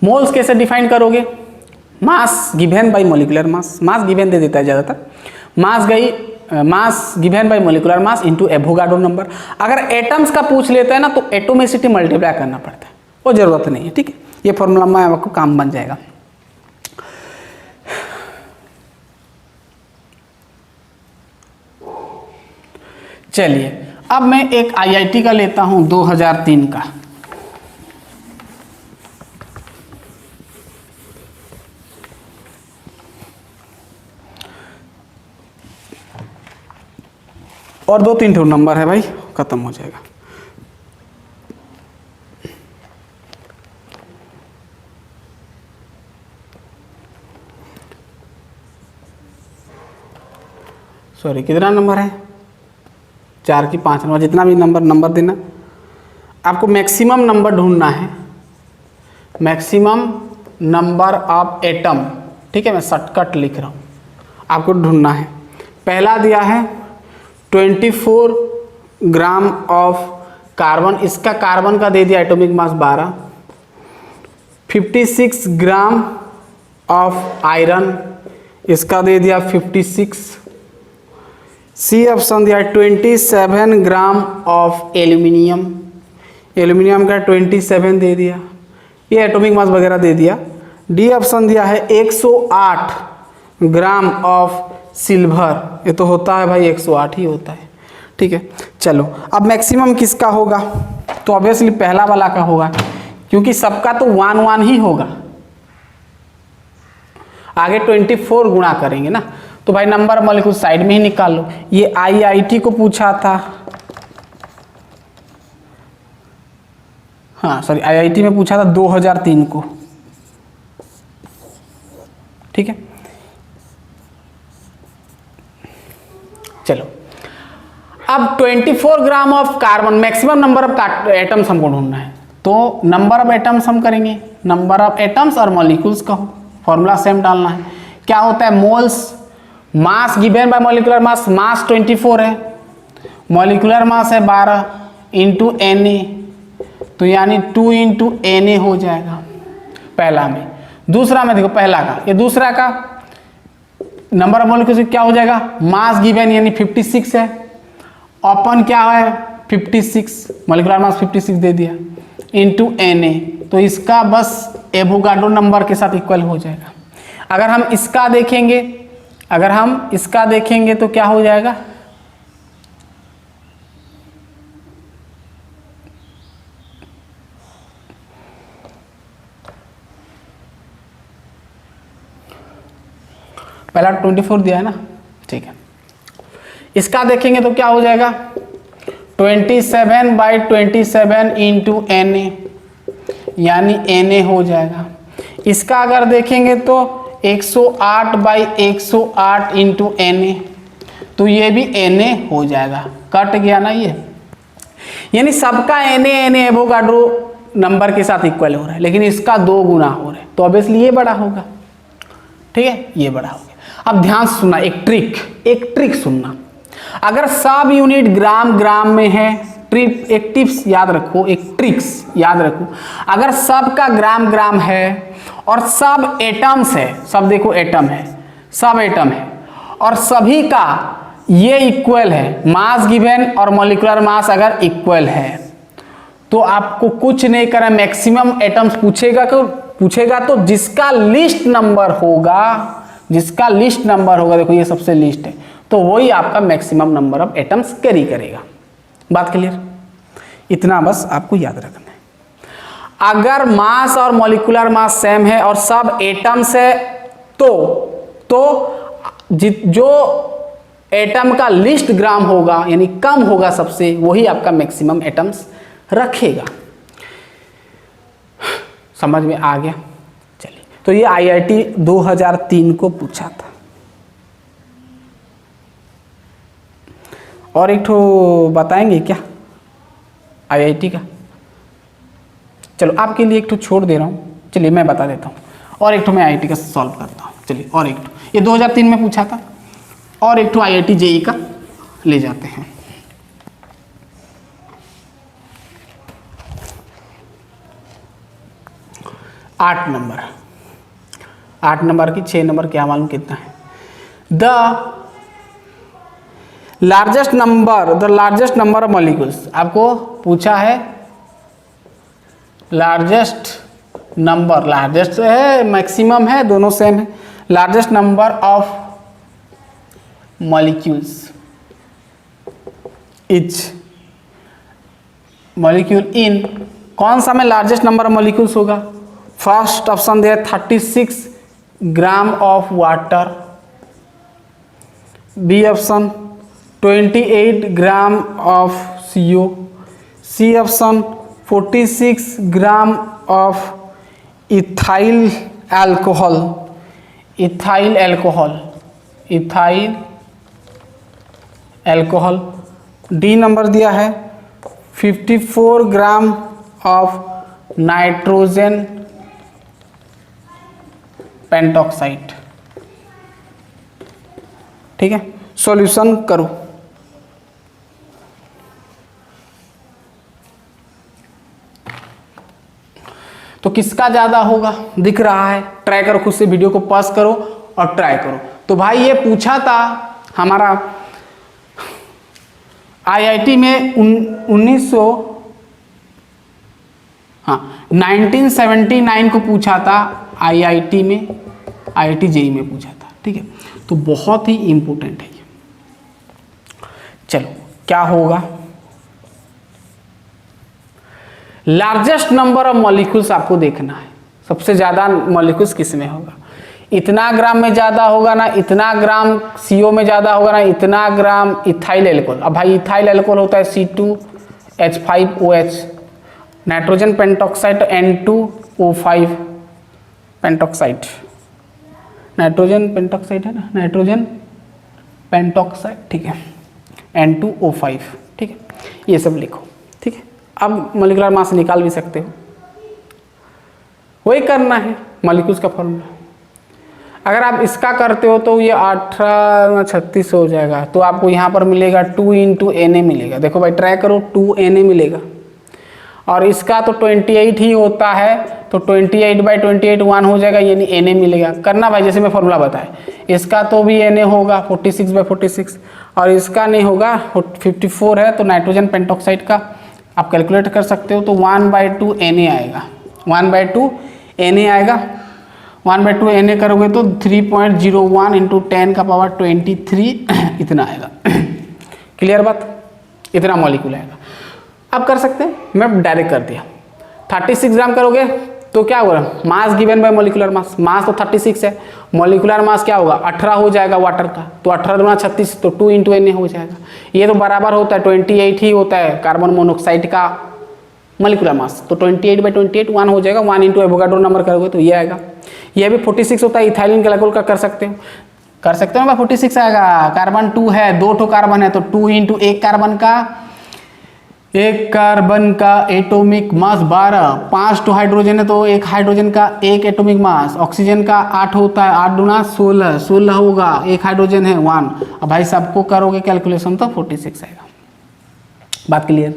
Moles कैसे डिफाइन करोगे, mass given by molecular mass, mass given दे देता है ज़्यादातर, mass given by molecular mass into Avogadro number. अगर एटम्स का पूछ लेता है ना तो एटोमिसिटी मल्टीप्लाई करना पड़ता है, वो जरूरत नहीं है। ठीक है, ये फॉर्मूला में आपको काम बन जाएगा। चलिए अब मैं एक IIT का लेता हूं 2003 का। और 2-3 ठो नंबर है भाई, खत्म हो जाएगा। सॉरी, कितना नंबर है, 4 की 5 नंबर, जितना भी नंबर देना। आपको मैक्सिमम नंबर ढूंढना है, मैक्सिमम नंबर ऑफ एटम, ठीक है, मैं शॉर्टकट लिख रहा हूँ, आपको ढूंढना है। पहला दिया है 24 ग्राम ऑफ कार्बन, इसका कार्बन का दे दिया atomic mass 12। 56 gram of iron, इसका दे दिया 56। सी ऑप्शन दिया 27 ग्राम ऑफ एल्यूमिनियम, एल्यूमिनियम का 27 दे दिया, ये एटॉमिक मास वगैरह दे दिया। डी ऑप्शन दिया है 108 ग्राम ऑफ सिल्वर, ये तो होता है भाई 108 ही होता है, ठीक है। चलो अब मैक्सिमम किसका होगा, तो ऑब्वियसली पहला वाला का होगा, क्योंकि सबका तो 1 1 ही होगा, आगे 24 गुणा करेंगे ना, तो भाई नंबर मॉलिक्यूल साइड में ही निकाल लो। ये IIT को पूछा था, हाँ सॉरी IIT में पूछा था 2003 को, ठीक है। चलो अब 24 gram of carbon, maximum number of atoms हमको ढूंढना है, तो नंबर ऑफ एटम्स हम करेंगे, नंबर ऑफ एटम्स और मॉलिक्यूल्स का फॉर्मूला सेम डालना है। क्या होता है, moles mass given by molecular mass, mass 24 है, मॉलिक्यूलर मास है 12 इंटू Na, तो यानी 2 इंटू Na हो जाएगा पहला में। दूसरा में देखो पहला का, ये दूसरा का नंबर ऑफ मॉलिक्यूल्स क्या हो जाएगा, मास गिवन यानी 56 है, ओपन क्या है 56, मॉलिक्यूलर मास 56 दे दिया, इंटू Na, तो इसका बस एवोगाड्रो नंबर के साथ इक्वल हो जाएगा। अगर हम इसका देखेंगे, अगर हम इसका देखेंगे तो क्या हो जाएगा, पहला 24 दिया है ना, ठीक है। इसका देखेंगे तो क्या हो जाएगा 27/27 इंटू Na, यानी Na हो जाएगा। इसका अगर देखेंगे तो 108/108 इंटू Na, तो ये भी Na हो जाएगा, कट गया ना ये, यानी सबका Na एवोगाड्रो नंबर के साथ इक्वल हो रहा है, लेकिन इसका 2 गुना हो रहा है, तो ऑब्वियसली ये बड़ा होगा, ठीक है, ये बड़ा हो गया। अब ध्यान से सुनना, एक ट्रिक सुनना, अगर सब यूनिट ग्राम में है, एक टिप्स याद रखो, एक ट्रिक्स याद रखो, अगर सब का ग्राम है और सब एटम्स है, सब देखो एटम है, सब एटम है और सभी का ये इक्वल है, मास गिवन और मॉलिक्यूलर मास अगर इक्वल है, तो आपको कुछ नहीं करना, मैक्सिमम एटम्स पूछेगा तो जिसका लिस्ट नंबर होगा, जिसका लिस्ट नंबर होगा, देखो ये सबसे लिस्ट है, तो वही आपका maximum number of atoms carry करेगा। बात क्लियर, इतना बस आपको याद रखना है। अगर मास और मॉलिक्यूलर मास सेम है और सब एटम्स है, तो जो एटम का लिस्ट ग्राम होगा यानी कम होगा सबसे, वही आपका मैक्सिमम एटम्स रखेगा। समझ में आ गया, चलिए। तो ये IIT 2003 को पूछा था। और एक ठो बताएंगे क्या IIT का, चलो आपके लिए एक ठो छोड़ दे रहा हूँ, चलिए मैं बता देता हूँ, और एक ठो मैं IIT का सॉल्व करता हूँ। चलिए और एक ठो, ये 2003 में पूछा था, और एक ठो IIT JEE का ले जाते हैं। आठ नंबर की 6 नंबर क्या मालूम कितना है। The largest number of molecules, आपको पूछा है लार्जेस्ट नंबर, लार्जेस्ट है मैक्सिमम है, दोनों सेम है। Largest number of molecules each molecule in, कौन सा में लार्जेस्ट नंबर ऑफ मॉलिक्यूल्स होगा। फर्स्ट ऑप्शन दिया 36 gram of water, B option 28 gram of CO, C option 46 gram of ethyl alcohol, D number दिया है 54 ग्राम ऑफ नाइट्रोजन पेंटॉक्साइड। ठीक है, solution करो। तो किसका ज्यादा होगा दिख रहा है, ट्राई करो, खुद से वीडियो को पॉज करो और ट्राई करो। तो भाई ये पूछा था हमारा आईआईटी में 1979 को पूछा था आईआईटी में, आईआईटी जेईई में पूछा था। ठीक है, तो बहुत ही इंपॉर्टेंट है ये। चलो क्या होगा, लार्जेस्ट नंबर ऑफ मॉलिक्यूल्स आपको देखना है, सबसे ज्यादा मॉलिक्यूल्स किस में होगा, इतना ग्राम में ज्यादा होगा ना, इतना ग्राम CO में ज्यादा होगा ना, इतना ग्राम इथाइल एल्कोहल। अब भाई इथाइल एल्कोहल होता है C2H5OH, nitrogen pentoxide N2O5 pentoxide, nitrogen pentoxide है ना, नाइट्रोजन पेंटॉक्साइड। ठीक है, N2O5। ठीक है, ये सब लिखो। ठीक है, अब मॉलिक्यूलर मास निकाल भी सकते हो, वही करना है मॉलिक्यूल्स का फॉर्मूला। अगर आप इसका करते हो तो ये 1836 हो जाएगा, तो आपको यहाँ पर मिलेगा 2 × Na मिलेगा। देखो भाई ट्राई करो, 2 Na मिलेगा, और इसका तो 28 ही होता है, तो 28/28 1 हो जाएगा, यानी Na मिलेगा। करना भाई जैसे मैं फॉर्मूला बताया, इसका तो भी Na होगा 46/46, और इसका नहीं होगा, 54 है, तो नाइट्रोजन पेंटॉक्साइड का आप कैलकुलेट कर सकते हो, तो 1/2 Na आएगा, 1/2 Na आएगा। 1/2 Na करोगे तो 3.01 × 10⁻23 इतना आएगा। क्लियर बात, इतना मॉलिक्यूल आएगा। अब कर सकते हैं, मैं डायरेक्ट कर दिया। 36 ग्राम करोगे तो क्या होगा, mass given by molecular mass, mass तो 36 है, मॉलिक्यूलर मास क्या होगा 18 हो जाएगा वाटर का, तो 18 × 36, तो 2 × Na हो जाएगा। ये तो बराबर होता है 28 ही होता है कार्बन मोनोऑक्साइड का मॉलिक्यूलर मास, तो 28/28 1 हो जाएगा। 1 × एवोगाड्रो नंबर करोगे तो ये आएगा। ये भी 46 होता है, इथाइलिन ग्लाइकोल का कर सकते हो ना भाई, 46 आएगा। कार्बन 2 है, 2 ठो कार्बन है, तो 2 × एक कार्बन का एटॉमिक मास 12, 5 ठो हाइड्रोजन है, तो एक हाइड्रोजन का 1 एटॉमिक मास। ऑक्सीजन का 8 होता है, 8 × 16, 16 होगा, एक हाइड्रोजन है 1। अब भाई सबको करोगे कैलकुलेशन तो 46 आएगा। बात क्लियर,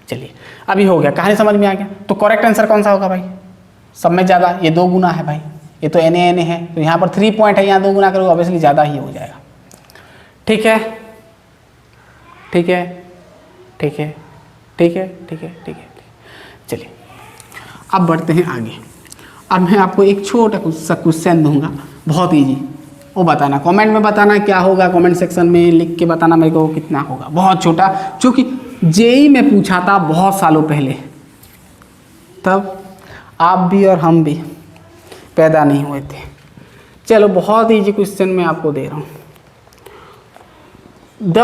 चलिए अभी हो गया, कहानी समझ में आ गया। तो करेक्ट आंसर कौन सा होगा भाई, सब में ज़्यादा, ये 2 गुना है भाई, ये तो Na है, तो यहाँ पर 3 पॉइंट है, यहाँ 2 गुना करोगे ऑब्वियसली ज़्यादा ही हो जाएगा। ठीक है, ठीक है, ठीक है, ठीक है, ठीक है, ठीक है। चलिए अब बढ़ते हैं आगे। अब मैं आपको एक छोटा सा क्वेश्चन दूंगा, बहुत इजी, वो बताना, कमेंट में बताना क्या होगा, कमेंट सेक्शन में लिख के बताना मेरे को कितना होगा। बहुत छोटा, चूँकि जेईई में पूछा था बहुत सालों पहले, तब आप भी और हम भी पैदा नहीं हुए थे। चलो बहुत इजी क्वेश्चन मैं आपको दे रहा हूँ। The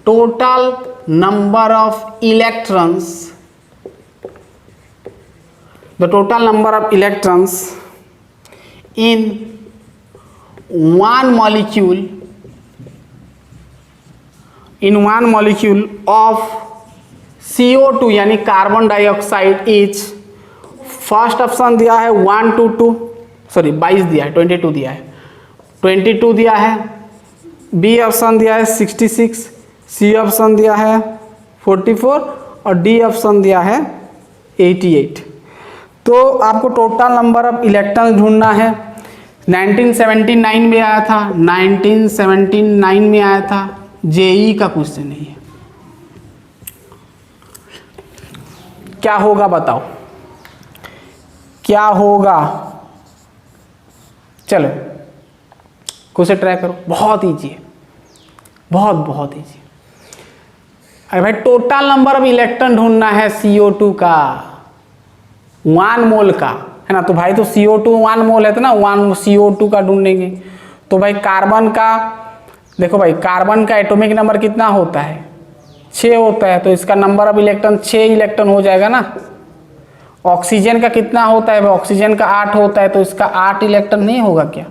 total number of electrons, the total number of electrons in one molecule of CO2 यानी carbon dioxide is, first option दिया है 1 to 2, सॉरी 22 दिया है, 22 दिया है, 22 दिया है, बी ऑप्शन दिया है 66, सी ऑप्शन दिया है 44 और डी ऑप्शन दिया है 88। तो आपको टोटल नंबर ऑफ इलेक्ट्रॉन ढूंढना है। 1979 में आया था, 1979 में आया था, जेईई का क्वेश्चन है। क्या होगा बताओ, क्या होगा? चलो क्वेश्चन ट्राई करो, बहुत ईजी है, बहुत बहुत ईजी। अरे भाई टोटल नंबर ऑफ इलेक्ट्रॉन ढूंढना है CO2 का, 1 मोल का, है ना। तो भाई तो CO2 1 मोल है, तो ना 1 CO2 का ढूंढेंगे। तो भाई कार्बन का देखो भाई, कार्बन का एटॉमिक नंबर कितना होता है 6 होता है, तो इसका नंबर ऑफ इलेक्ट्रॉन 6 इलेक्ट्रॉन हो जाएगा ना। ऑक्सीजन का कितना होता है, ऑक्सीजन का 8 होता है, तो इसका 8 इलेक्ट्रॉन नहीं होगा क्या?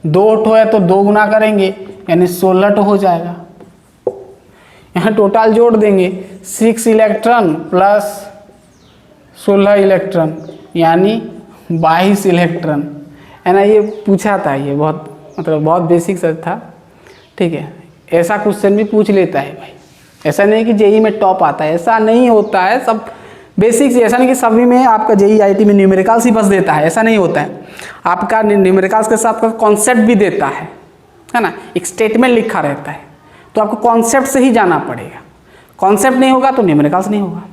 2 ठो है तो 2 गुना करेंगे, यानी 16 हो जाएगा। यहाँ टोटल जोड़ देंगे 6 इलेक्ट्रॉन प्लस 16 इलेक्ट्रॉन यानी 22 इलेक्ट्रॉन, है ना। ये पूछा था, ये बहुत बेसिक सर था, ठीक है। ऐसा क्वेश्चन भी पूछ लेता है भाई, ऐसा नहीं कि जेई में टॉप आता है, ऐसा नहीं होता है। सब बेसिक्स, ऐसा नहीं कि सभी में आपका जेई आईटी में न्यूमेरिकल्स ही बस देता है, ऐसा नहीं होता है। आपका न्यूमेरिकल्स के साथ कॉन्सेप्ट भी देता है ना। एक स्टेटमेंट लिखा रहता है, तो आपको कॉन्सेप्ट से ही जाना पड़ेगा। कॉन्सेप्ट नहीं होगा तो न्यूमेरिकल्स नहीं होगा,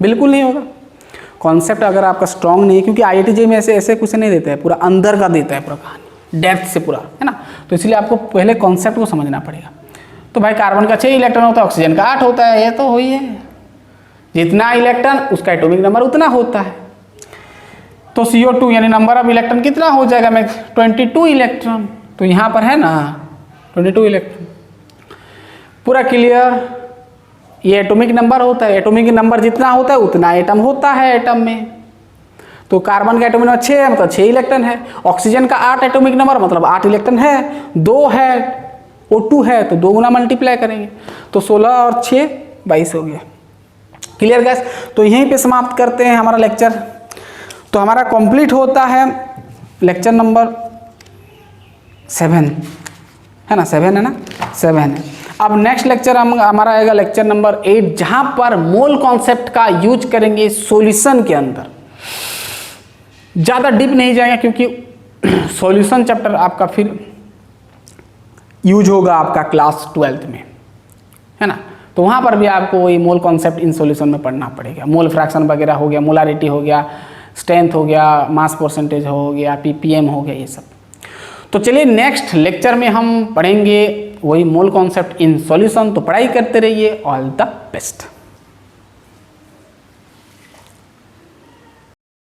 बिल्कुल नहीं होगा। कॉन्सेप्ट अगर आपका स्ट्रॉन्ग नहीं है, क्योंकि आईआईटी जेई में ऐसे क्वेश्चन नहीं देता है, पूरा अंदर का देता है, पूरा कहानी डेप्थ से पूरा, है ना। तो इसलिए आपको पहले कॉन्सेप्ट को समझना पड़ेगा। तो भाई कार्बन का 6 इलेक्ट्रॉन होता है, ऑक्सीजन का 8 होता है, ये तो हुई है। जितना इलेक्ट्रॉन उसका एटॉमिक नंबर उतना होता है। तो CO2 यानी नंबर ऑफ इलेक्ट्रॉन कितना हो जाएगा मैक्स, 22 इलेक्ट्रॉन। तो यहाँ पर है ना 22 इलेक्ट्रॉन, पूरा क्लियर। ये एटॉमिक नंबर होता है, एटॉमिक नंबर जितना होता है उतना एटम होता है एटम में। तो कार्बन का एटॉमिक नंबर 6 है, मतलब 6 इलेक्ट्रॉन है। ऑक्सीजन का 8 एटॉमिक नंबर, मतलब 8 इलेक्ट्रॉन है। 2 है, O2 है, तो 2 गुना मल्टीप्लाई करेंगे, तो 16 और 6 22 हो गया। Clear gas. तो यहीं पे समाप्त करते हैं हमारा लेक्चर। तो हमारा कंप्लीट होता है लेक्चर नंबर 7, है ना, 7 है ना, 7 है। अब नेक्स्ट लेक्चर हमारा आएगा लेक्चर नंबर 8, जहां पर मोल कॉन्सेप्ट का यूज करेंगे सॉल्यूशन के अंदर। ज़्यादा डीप नहीं जाएंगे, क्योंकि सॉल्यूशन चैप्टर आपका फिर यूज होगा आपका क्लास 12th में, है ना। तो वहाँ पर भी आपको वही मोल कॉन्सेप्ट इन सॉल्यूशन में पढ़ना पड़ेगा। मोल फ्रैक्शन वगैरह हो गया, मोलारिटी हो गया, स्ट्रेंथ हो गया, मास परसेंटेज हो गया, ppm हो गया, ये सब। तो चलिए नेक्स्ट लेक्चर में हम पढ़ेंगे वही मोल कॉन्सेप्ट इन सॉल्यूशन। तो पढ़ाई करते रहिए। All the best.